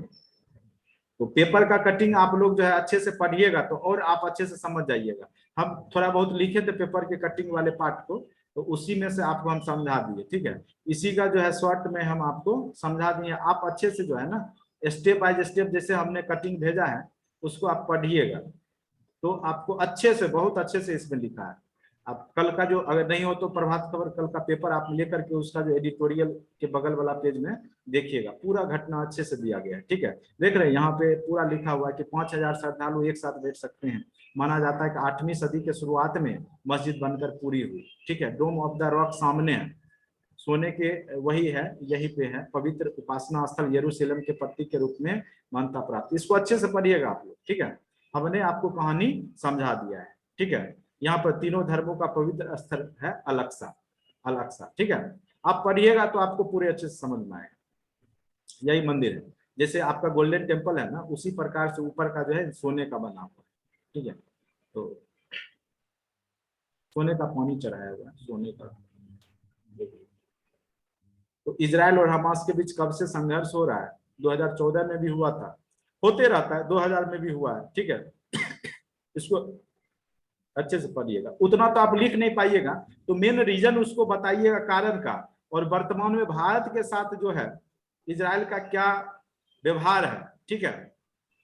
Speaker 1: तो पेपर का कटिंग आप लोग जो है अच्छे से पढ़िएगा तो और आप अच्छे से समझ जाइएगा। हम थोड़ा बहुत लिखे थे पेपर के कटिंग वाले पार्ट को, तो उसी में से आपको हम समझा दिए, ठीक है। इसी का जो है शॉर्ट में हम आपको समझा दिए, आप अच्छे से जो है ना स्टेप बाय स्टेप जैसे हमने कटिंग भेजा है उसको आप पढ़िएगा, तो आपको अच्छे से, बहुत अच्छे से इसमें लिखा है। आप कल का जो अगर नहीं हो तो प्रभात खबर कल का पेपर आप लेकर के उसका जो एडिटोरियल के बगल वाला पेज में देखिएगा, पूरा घटना अच्छे से दिया गया है, ठीक है। देख रहे हैं यहाँ पे पूरा लिखा हुआ है कि 5000 श्रद्धालु एक साथ बैठ सकते हैं। माना जाता है कि 8वीं सदी के शुरुआत में मस्जिद बनकर पूरी हुई, ठीक है। डोम ऑफ द रॉक सामने है, सोने के वही है, यही पे है, पवित्र उपासना स्थल यरूशलेम के प्रतीक के रूप में मान्यता प्राप्त। इसको अच्छे से पढ़िएगा आप लोग, ठीक है। हमने आपको कहानी समझा दिया है, ठीक है। यहाँ पर तीनों धर्मों का पवित्र स्थल है अलक्सा, अलक्सा, ठीक है। आप पढ़िएगा तो आपको पूरे अच्छे से समझ में आएगा। यही मंदिर है, जैसे आपका गोल्डन टेम्पल है ना, उसी प्रकार से ऊपर का जो है सोने का बना हुआ है, ठीक है। तो सोने का पानी चढ़ाया हुआ है, सोने का। तो इजराइल और हमास के बीच कब से संघर्ष हो रहा है? 2014 में भी हुआ था, होते रहता है, 2000 में भी हुआ है, ठीक है। इसको अच्छे से पढ़िएगा, उतना तो आप लिख नहीं पाइएगा, तो मेन रीजन उसको बताइएगा कारण का, और वर्तमान में भारत के साथ जो है इजराइल का क्या व्यवहार है, ठीक है,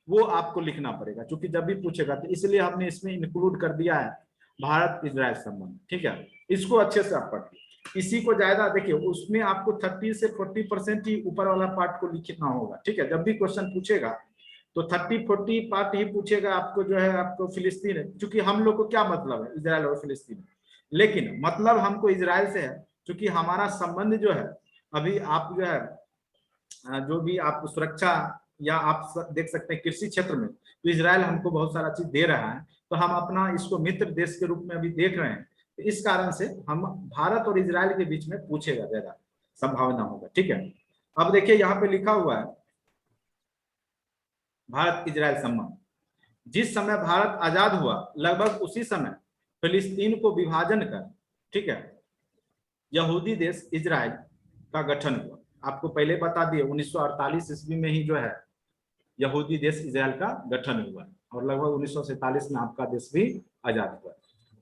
Speaker 1: वो आपको लिखना पड़ेगा, क्योंकि जब भी पूछेगा तो इसलिए हमने इसमें इंक्लूड कर दिया है भारत इजराइल संबंध, ठीक है। इसको अच्छे से आप पढ़िए, इसी को ज्यादा देखिए, उसमें आपको 30 से 40% ही ऊपर वाला पार्ट को लिखना होगा, ठीक है। जब भी क्वेश्चन पूछेगा तो 30-40 पार्ट ही पूछेगा आपको, जो है आपको फिलिस्तीन है, क्योंकि हम लोग को क्या मतलब है इजराइल और फिलिस्तीन, लेकिन मतलब हमको इजराइल से है, क्योंकि हमारा संबंध जो है अभी आप जो है जो भी आप सुरक्षा या आप देख सकते हैं कृषि क्षेत्र में, तो इजराइल हमको बहुत सारा चीज दे रहा है, तो हम अपना इसको मित्र देश के रूप में अभी देख रहे हैं, तो इस कारण से हम भारत और इजराइल के बीच में पूछेगा, ज्यादा संभावना होगा, ठीक है। अब देखिए यहाँ पे लिखा हुआ है भारत इजराइल संबंध, जिस समय भारत आजाद हुआ लगभग उसी समय फिलिस्तीन को विभाजन कर, ठीक है, यहूदी देश इजराइल का गठन हुआ। आपको पहले बता दिए 1948 ईस्वी में ही जो है यहूदी देश इजराइल का गठन हुआ, और लगभग 1947 में आपका देश भी आजाद हुआ।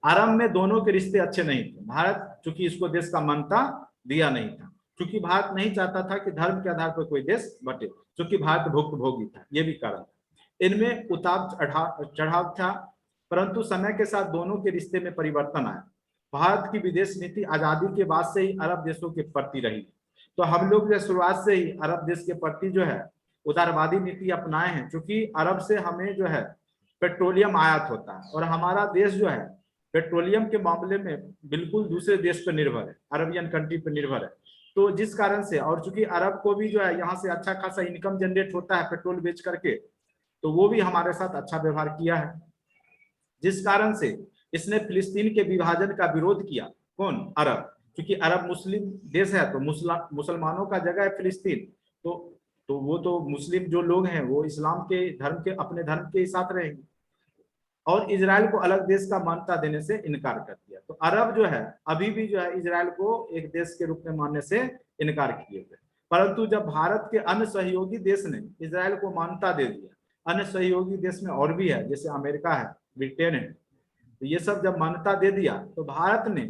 Speaker 1: आरंभ में दोनों के रिश्ते अच्छे नहीं थे, भारत चूंकि इसको देश का मान्यता दिया नहीं था, क्योंकि भारत नहीं चाहता था कि धर्म के आधार पर कोई देश बटे, क्योंकि भारत भुक्तभोगी था, ये भी कारण था। इनमें उतार चढ़ाव था, परंतु समय के साथ दोनों के रिश्ते में परिवर्तन आया। भारत की विदेश नीति आजादी के बाद से ही अरब देशों के प्रति रही, तो हम लोग जो शुरुआत से ही अरब देश के प्रति जो है उदारवादी नीति अपनाए हैं, क्योंकि अरब से हमें जो है पेट्रोलियम आयात होता है, और हमारा देश जो है पेट्रोलियम के मामले में बिल्कुल दूसरे देश पर निर्भर है, अरबियन कंट्री पर निर्भर है। तो जिस कारण से, और चूंकि अरब को भी जो है यहाँ से अच्छा खासा इनकम जनरेट होता है पेट्रोल बेच करके, तो वो भी हमारे साथ अच्छा व्यवहार किया है, जिस कारण से इसने फिलिस्तीन के विभाजन का विरोध किया। कौन? अरब, क्योंकि अरब मुस्लिम देश है, तो मुसलमानों का जगह है फिलिस्तीन, तो वो तो मुस्लिम जो लोग हैं वो इस्लाम के धर्म के, अपने धर्म के साथ रहेंगे, और इजराइल को अलग देश का मान्यता देने से इनकार कर दिया। तो अरब जो है अभी भी जो है इजराइल को एक देश के रूप में मानने से इनकार किए थे, परंतु जब भारत के अन्य सहयोगी देश ने इजराइल को मान्यता दे दिया, अन्य सहयोगी देश में और भी है, जैसे अमेरिका है, ब्रिटेन है, तो ये सब जब मान्यता दे दिया, तो भारत ने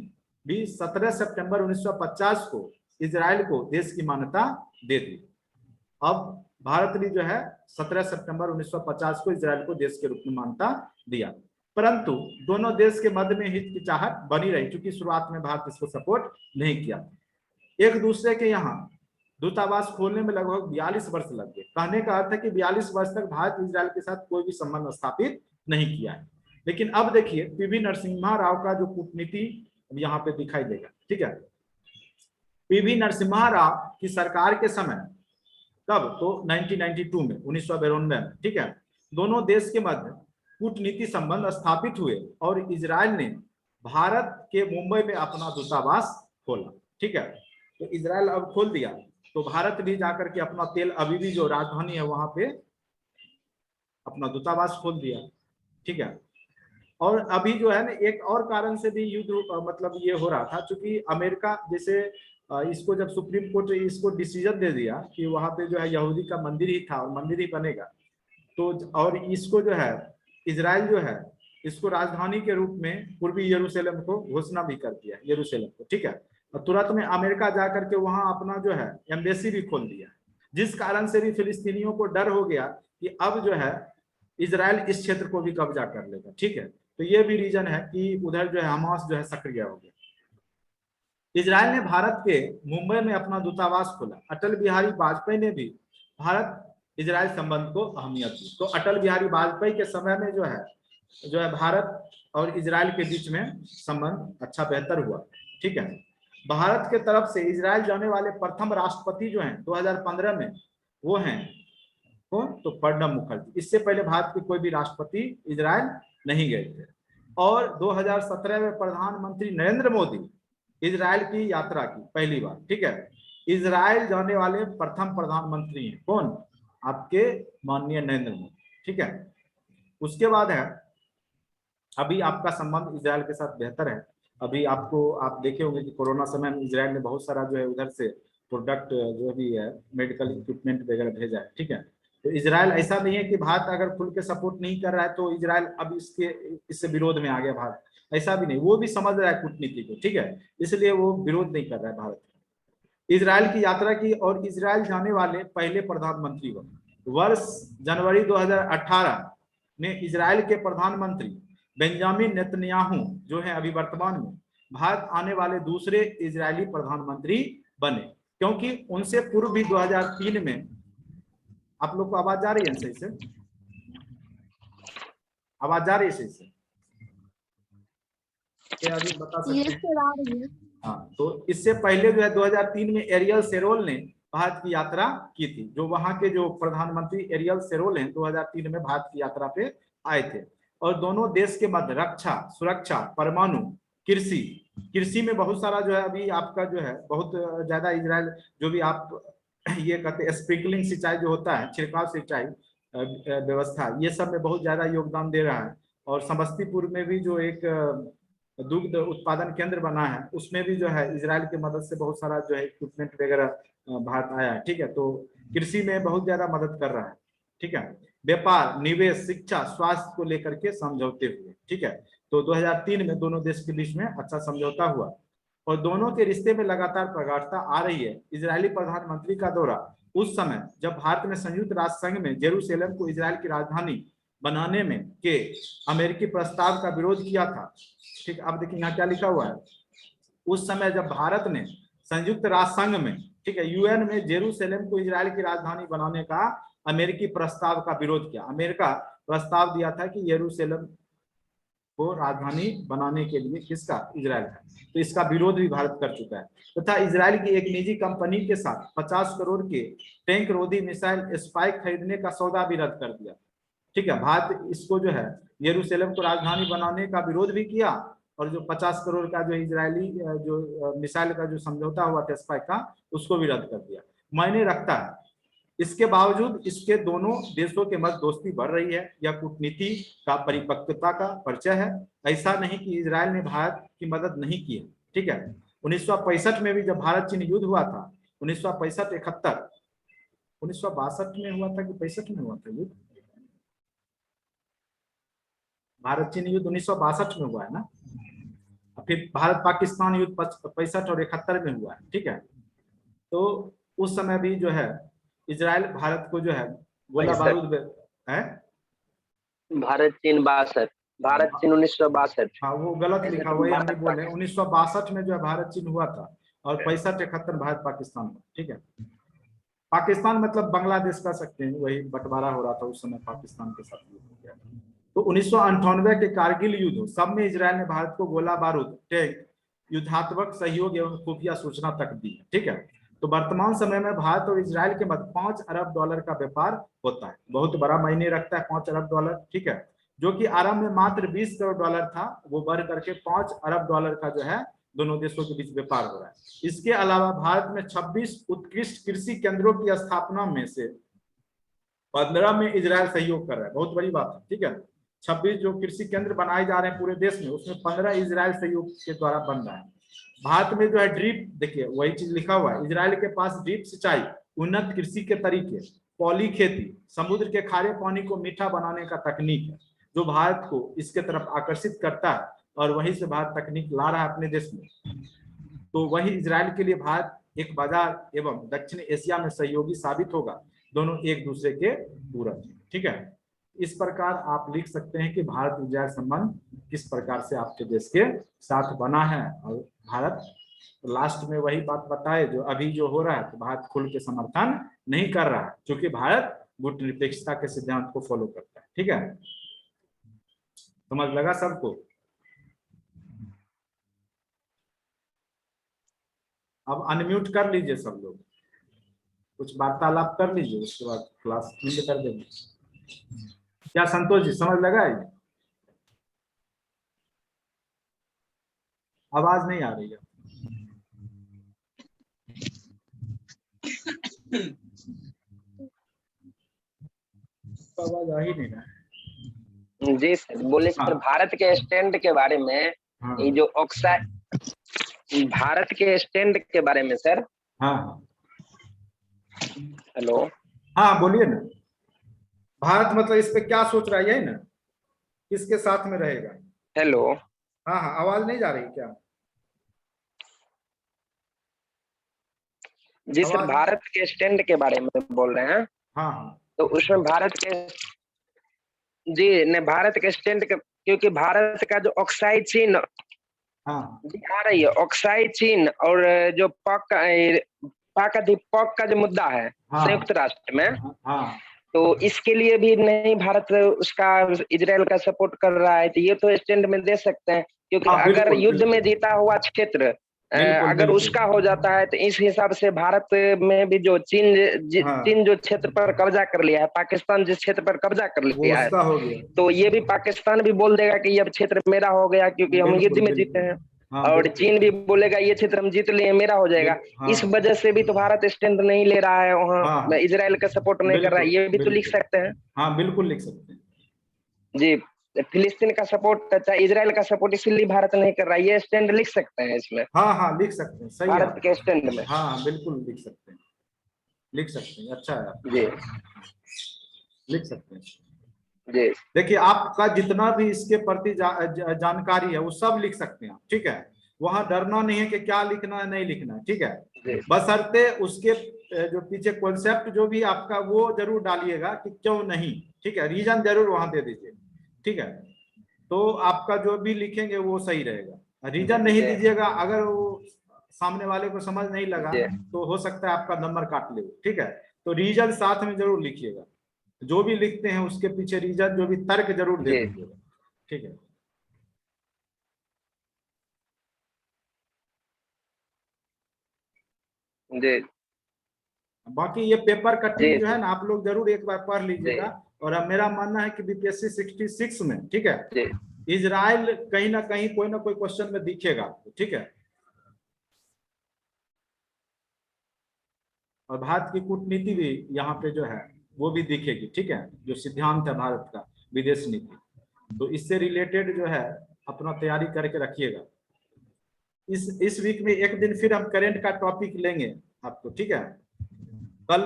Speaker 1: भी 17 सितंबर 1950 को इजराइल को देश की मान्यता दे दी। अब भारत भी जो है 17 सितंबर 1950 को इजराइल को देश के रूप में मान्यता दिया, परंतु दोनों देश के मध्य में हिचकिचाहट बनी रही, क्योंकि शुरुआत में भारत इसको सपोर्ट नहीं किया। एक दूसरे के यहाँ दूतावास खोलने में लगभग 42 वर्ष लग गए। कहने का अर्थ है कि 42 वर्ष तक भारत इजराइल के साथ कोई भी संबंध स्थापित नहीं किया है। लेकिन अब देखिए पीवी नरसिम्हा राव का जो कूटनीति यहाँ पे दिखाई देगा, ठीक है। पीवी नरसिम्हा राव की सरकार के समय, कब? तो 1992 में, 1992 में, ठीक है, दोनों देश के मध्य कूटनीति संबंध स्थापित हुए, और इजराइल ने भारत के मुंबई में अपना दूतावास खोला, ठीक है। तो इजराइल अब खोल दिया, तो भारत भी जाकर के अपना तेल अवीव जो राजधानी है वहां पे अपना दूतावास खोल दिया, ठीक है। और अभी जो है ना एक और कारण से भी युद्ध मतलब ये हो रहा था, क्योंकि अमेरिका जैसे इसको जब सुप्रीम कोर्ट इसको डिसीजन दे दिया कि वहां पे जो है यहूदी का मंदिर ही था और मंदिर ही बनेगा, तो और इसको जो है इजराइल जो है इसको राजधानी के रूप में पूर्वी यरूशलेम को घोषणा भी कर दिया, यरूशलेम को, ठीक है। और तुरंत में अमेरिका जाकर के वहां अपना जो है एम्बेसी भी खोल दिया, जिस कारण से भी फिलिस्तीनियों को डर हो गया कि अब जो है इजराइल इस क्षेत्र को भी कब्जा कर लेगा, ठीक है। तो ये भी रीजन है कि उधर जो है हमास जो है सक्रिय हो गया। इजराइल ने भारत के मुंबई में अपना दूतावास खोला। अटल बिहारी वाजपेयी ने भी भारत इजराइल संबंध को अहमियत दी। तो अटल बिहारी वाजपेयी के समय में जो है भारत और इजराइल के बीच में संबंध अच्छा बेहतर हुआ, ठीक है। भारत के तरफ से इजराइल जाने वाले प्रथम राष्ट्रपति जो हैं 2015 में वो हैं कौन, तो प्रणब मुखर्जी। इससे पहले भारत के कोई भी राष्ट्रपति इजराइल नहीं गए थे। और 2017 में प्रधानमंत्री नरेंद्र मोदी इजराइल की यात्रा की पहली बार, ठीक है। इजराइल जाने वाले प्रथम प्रधानमंत्री हैं कौन, आपके माननीय नरेंद्र मोदी, ठीक है। उसके बाद है अभी आपका संबंध इजराइल के साथ बेहतर है। अभी आप देखे होंगे कि कोरोना समय में इजराइल ने बहुत सारा जो है उधर से प्रोडक्ट जो भी है मेडिकल इक्विपमेंट वगैरह भेजा है, ठीक है। तो इजराइल ऐसा नहीं है कि भारत अगर खुल के सपोर्ट नहीं कर रहा है तो इजराइल अब इससे विरोध में आ गया भारत, ऐसा भी नहीं। वो भी समझ रहा है कूटनीति को, ठीक है, इसलिए वो विरोध नहीं कर रहा है भारत। इजराइल की यात्रा की और इजराइल जाने वाले पहले प्रधानमंत्री बने। वर्ष जनवरी 2018 में इजराइल के प्रधानमंत्री बेंजामिन नेतन्याहू जो है अभी वर्तमान में भारत आने वाले दूसरे इजरायली प्रधानमंत्री बने, क्योंकि उनसे पूर्व भी 2003 में, आप लोग को आवाज जा रही है सही से, आवाज जा रही है सही से, क्या अभी बता सकते हैं? हाँ, तो इससे पहले जो है 2003 में एरियल शेरोन ने भारत की यात्रा की थी। जो वहां के जो प्रधानमंत्री एरियल शेरोन हैं 2003 में भारत की यात्रा पे आए थे। और दोनों देश के मध्य रक्षा, सुरक्षा, परमाणु, कृषि में बहुत सारा जो है अभी आपका जो है बहुत ज्यादा इजराइल जो भी आप ये कहते हैं स्प्रिंकलिंग सिंचाई जो होता है, छिड़काव सिंचाई व्यवस्था, ये सब में बहुत ज्यादा योगदान दे रहा है। और समस्तीपुर में भी जो एक दुग्ध उत्पादन केंद्र बना है उसमें भी जो है इजराइल की मदद से बहुत सारा जो है इक्विपमेंट वगैरह भारत आया है, ठीक है। तो कृषि में बहुत ज्यादा मदद कर रहा है, ठीक है। व्यापार, निवेश, शिक्षा, स्वास्थ्य को लेकर के समझौते हुए, ठीक है। तो 2003 में दोनों देश के बीच में अच्छा समझौता हुआ और दोनों के रिश्ते में लगातार प्रगाढ़ता आ रही है। इजरायली प्रधानमंत्री का दौरा उस समय जब भारत ने संयुक्त राष्ट्र संघ में जेरूसलम को इजराइल की राजधानी बनाने में के अमेरिकी प्रस्ताव का विरोध किया था, ठीक। अब देखिए यहाँ क्या लिखा हुआ है, उस समय जब भारत ने संयुक्त राष्ट्र संघ में, ठीक है, यूएन में जेरूसलम को इजराइल की राजधानी बनाने का अमेरिकी प्रस्ताव का विरोध किया। अमेरिका प्रस्ताव दिया था कि यरूशलेम को राजधानी बनाने के लिए किसका, इजराइल का। तो इसका विरोध भी भारत कर चुका है तथा इजराइल की एक निजी कंपनी के साथ 50 करोड़ के टैंक रोधी मिसाइल स्पाइक खरीदने का सौदा भी रद्द कर दिया, ठीक है। भारत इसको जो है यरूशलेम को राजधानी बनाने का विरोध भी किया और जो 50 करोड़ का जो इजरायली जो मिसाइल का जो समझौता हुआ था स्पाइक का, उसको भी रद्द कर दिया। मायने रखता है। इसके बावजूद इसके दोनों देशों के मध्य दोस्ती बढ़ रही है। यह कूटनीति का परिपक्वता का परिचय है। ऐसा नहीं कि इजराइल ने भारत की मदद नहीं की है, ठीक है। 1965 में भी जब भारत चीन युद्ध हुआ था, 1965-71, 1962 में हुआ था कि 65 में हुआ था युद्ध, भारत चीन युद्ध 1962 में हुआ है ना। फिर भारत पाकिस्तान युद्ध 65 और 71 में हुआ है, ठीक है। तो उस समय भी जो है इजराइल भारत को जो है गोला बारूद है,
Speaker 2: भारत चीन 62, भारत चीन 1962।
Speaker 1: हाँ वो गलत लिखा हुआ है, हम नहीं बोले। 1962 में जो है भारत चीन हुआ था और 65-71 भारत पाकिस्तान हुआ, ठीक है। पाकिस्तान मतलब बांग्लादेश का सकते हैं, वही बंटवारा हो रहा था उस समय पाकिस्तान के साथ युद्ध हो गया। तो 1998 के कारगिल युद्ध सब में इजराइल ने भारत को गोला बारूद, टैंक, युद्धात्मक सहयोग एवं खुफिया सूचना तक दी, ठीक है। तो वर्तमान समय में भारत और इजराइल के मध्य $5 अरब का व्यापार होता है। बहुत बड़ा मायने रखता है $5 अरब, ठीक है। जो कि आरंभ में मात्र $20 करोड़ था, वो बढ़ करके $5 अरब का जो है दोनों देशों के बीच व्यापार हो रहा है। इसके अलावा भारत में 26 उत्कृष्ट कृषि केंद्रों की स्थापना में से 15 में इजराइल सहयोग कर रहा है। बहुत बड़ी बात है, ठीक है। 26 जो कृषि केंद्र बनाए जा रहे हैं पूरे देश में, उसमें 15 इजराइल सहयोग के द्वारा बन रहा है। भारत में जो है ड्रिप, देखिए वही चीज लिखा हुआ है, इजराइल के पास ड्रिप सिंचाई, उन्नत कृषि के तरीके, पॉली खेती, समुद्र के खारे पानी को मीठा बनाने का तकनीक है। जो भारत को इसके तरफ आकर्षित करता है और वहीं से भारत तकनीक ला रहा है अपने देश में, तो वही इजराइल के लिए भारत एक बाजार एवं दक्षिण एशिया में सहयोगी साबित होगा। दोनों एक दूसरे के पूरक हैं। ठीक है, इस प्रकार आप लिख सकते हैं कि भारत इजराइल संबंध किस प्रकार से आपके देश के साथ बना है। और भारत लास्ट में वही बात बताए जो अभी जो हो रहा है, तो भारत खुल के समर्थन नहीं कर रहा है, क्योंकि भारत गुटनिरपेक्षता के सिद्धांत को फॉलो करता है। ठीक है, समझ लगा सबको? अब अनम्यूट कर लीजिए सब लोग, कुछ वार्तालाप कर लीजिए, उसके बाद क्लास एंड कर देंगे। क्या संतोष जी समझ लगा है? आवाज नहीं आ रही है। आवाज आ ही नहीं रहा है।
Speaker 2: जी सर, बोले सर, भारत के स्टैंड के बारे में,
Speaker 1: हाँ
Speaker 2: ये जो ऑक्साइड, भारत के स्टैंड के बारे में सर।
Speaker 1: हाँ
Speaker 2: हेलो,
Speaker 1: हाँ बोलिए ना। भारत मतलब इस पे क्या सोच रहा है, यही ना, किसके साथ में रहेगा?
Speaker 2: हेलो।
Speaker 1: हाँ हाँ, आवाज नहीं जा रही क्या?
Speaker 2: जी सर,
Speaker 1: आवाज।
Speaker 2: भारत के स्टैंड के बारे में बोल रहे हैं।
Speaker 1: हाँ हाँ
Speaker 2: तो उसमें भारत के, जी ने भारत के स्टैंड के, क्योंकि भारत का जो ऑक्साइड चीन
Speaker 1: हाँ
Speaker 2: जी आ रही है, ऑक्साइड चीन और जो पाक अधिपक का जो मुद्दा है
Speaker 1: हाँ
Speaker 2: संयुक्त राष्ट्र में,
Speaker 1: हाँ
Speaker 2: तो इसके लिए भी नहीं भारत उसका इजराइल का सपोर्ट कर रहा है। तो ये तो स्टैंड में दे सकते हैं, क्योंकि
Speaker 1: हाँ,
Speaker 2: अगर
Speaker 1: बिल्कुल
Speaker 2: युद्ध में
Speaker 1: बिल्कुल
Speaker 2: जीता हुआ क्षेत्र
Speaker 1: बिल्कुल
Speaker 2: अगर
Speaker 1: बिल्कुल।
Speaker 2: उसका हो जाता है, तो इस हिसाब से भारत में भी जो चीन
Speaker 1: हाँ,
Speaker 2: जो क्षेत्र पर कब्जा कर लिया है, पाकिस्तान जिस क्षेत्र पर कब्जा कर
Speaker 1: वो
Speaker 2: लिया है,
Speaker 1: उसका हो गया।
Speaker 2: तो ये भी पाकिस्तान भी बोल देगा कि ये क्षेत्र मेरा हो गया, क्योंकि हम युद्ध
Speaker 1: बिल्कुल
Speaker 2: में जीते
Speaker 1: बिल्कुल।
Speaker 2: हैं।
Speaker 1: हाँ
Speaker 2: और
Speaker 1: बिल्कुल
Speaker 2: चीन भी बोलेगा ये क्षेत्र हम जीत लिए, मेरा हो जाएगा। इस
Speaker 1: हाँ
Speaker 2: वजह से भी तो भारत स्टैंड नहीं ले रहा है,
Speaker 1: हाँ
Speaker 2: वहां
Speaker 1: हाँ,
Speaker 2: इजराइल का सपोर्ट नहीं कर रहा है,
Speaker 1: बिल्कुल
Speaker 2: ये भी तो लिख
Speaker 1: बिल्कुल।
Speaker 2: सकते हैं।
Speaker 1: हाँ बिल्कुल लिख सकते हैं।
Speaker 2: जी, फिलिस्तीन का सपोर्ट, अच्छा इजराइल का सपोर्ट इसलिए भारत नहीं कर रहा है, ये स्टैंड लिख सकते हैं इसमें,
Speaker 1: हाँ हाँ लिख सकते हैं, सही है
Speaker 2: भारत
Speaker 1: आप।
Speaker 2: के स्टैंड में।
Speaker 1: हाँ हाँ बिल्कुल लिख सकते हैं, लिख सकते हैं, अच्छा है आप।
Speaker 2: जी
Speaker 1: लिख सकते हैं।
Speaker 2: जी
Speaker 1: देखिए आपका जितना भी इसके प्रति जानकारी है वो सब लिख सकते हैं आप। ठीक है, वहां डरना नहीं है कि क्या लिखना है नहीं लिखना है। ठीक है,
Speaker 2: जी
Speaker 1: बशर्ते उसके जो पीछे कॉन्सेप्ट जो भी आपका वो जरूर डालिएगा कि क्यों नहीं। ठीक है, रीजन जरूर वहां दे दीजिए। ठीक है, तो आपका जो भी लिखेंगे वो सही रहेगा। रीजन नहीं
Speaker 2: जी
Speaker 1: दीजिएगा, अगर वो सामने वाले को समझ नहीं लगा
Speaker 2: जी
Speaker 1: तो हो सकता है आपका नंबर काट ले। ठीक है, तो रीजन साथ में जरूर लिखिएगा, जो भी लिखते हैं उसके पीछे रीजन जो भी तर्क जरूर दे
Speaker 2: जी
Speaker 1: दीजिएगा। ठीक है,
Speaker 2: जी
Speaker 1: बाकी ये पेपर
Speaker 2: जी
Speaker 1: कटिंग जो है ना आप लोग जरूर एक बार पढ़
Speaker 2: जी
Speaker 1: लीजिएगा। और अब मेरा मानना है कि बीपीएससी 66 में, ठीक है,
Speaker 2: जी
Speaker 1: इजराइल कहीं ना कहीं कोई ना कोई क्वेश्चन में दिखेगा आपको। ठीक है, और भारत की कूटनीति भी यहाँ पे जो है वो भी दिखेगी। ठीक है, जो सिद्धांत है भारत का विदेश नीति, तो इससे रिलेटेड जो है अपना तैयारी करके रखिएगा। इस वीक में एक दिन फिर हम करेंट का टॉपिक लेंगे आपको। ठीक है, कल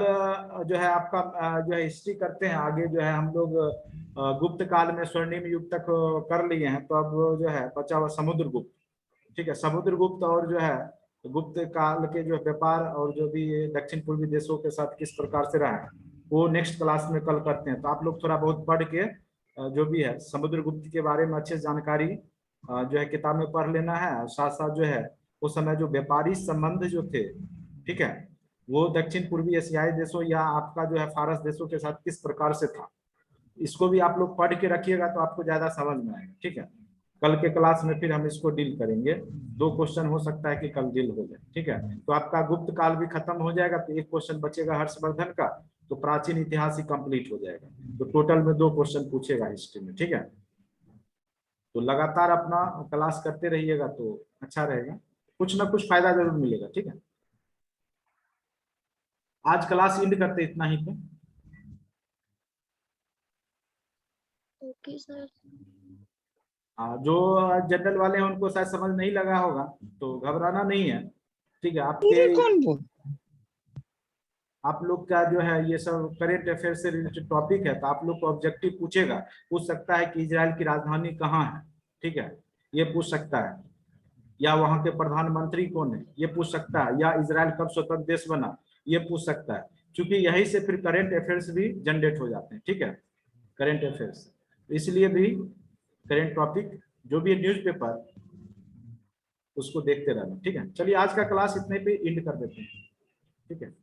Speaker 1: जो है आपका जो है हिस्ट्री करते हैं आगे, जो है हम लोग गुप्त काल में स्वर्णिम युग तक कर लिए हैं, तो अब जो है बचा हुआ समुद्रगुप्त। ठीक है, समुद्रगुप्त और जो है गुप्त काल के जो व्यापार और जो भी दक्षिण पूर्वी देशों के साथ किस प्रकार से रहा है, वो नेक्स्ट क्लास में कल करते हैं। तो आप लोग थोड़ा बहुत पढ़ के जो भी है समुद्रगुप्त के बारे में अच्छे जानकारी जो है किताब में पढ़ लेना है। और साथ साथ जो है उस समय जो व्यापारी संबंध जो थे, ठीक है, वो दक्षिण पूर्वी एशियाई देशों या आपका जो है फारस देशों के साथ किस प्रकार से था, इसको भी आप लोग पढ़ के रखिएगा तो आपको ज्यादा समझ में आएगा। ठीक है, कल के क्लास में फिर हम इसको डील करेंगे। 2 क्वेश्चन हो सकता है कि कल डील हो जाए। ठीक है, तो आपका गुप्त काल भी खत्म हो जाएगा, तो एक क्वेश्चन बचेगा हर्षवर्धन का, तो प्राचीन इतिहास ही कंप्लीट हो जाएगा। तो टोटल में 2 क्वेश्चन पूछेगा हिस्ट्री में। ठीक है, तो लगातार अपना क्लास करते रहिएगा तो अच्छा रहेगा, कुछ ना कुछ फायदा जरूर मिलेगा। ठीक है, आज क्लास एंड करते इतना ही पे।
Speaker 3: Okay sir.
Speaker 1: जो जनरल वाले हैं उनको शायद समझ नहीं लगा होगा, तो घबराना नहीं है। ठीक है, आपके
Speaker 4: ये कौन बोल
Speaker 1: आप लोग का जो है ये सब करेंट अफेयर से रिलेटेड टॉपिक है, तो आप लोग को ऑब्जेक्टिव पूछेगा, पूछ सकता है कि इजराइल की राजधानी कहाँ है, ठीक है, ये पूछ सकता है, या वहां के प्रधानमंत्री कौन है, ये पूछ सकता है, या इजराइल कब स्वतंत्र देश बना, ये पूछ सकता है, क्योंकि यही से फिर करेंट अफेयर्स भी जनरेट हो जाते हैं, ठीक है, करेंट अफेयर्स। इसलिए भी करेंट टॉपिक जो भी न्यूज़पेपर उसको देखते रहना, ठीक है। चलिए आज का क्लास इतने पे एंड कर देते हैं, ठीक है।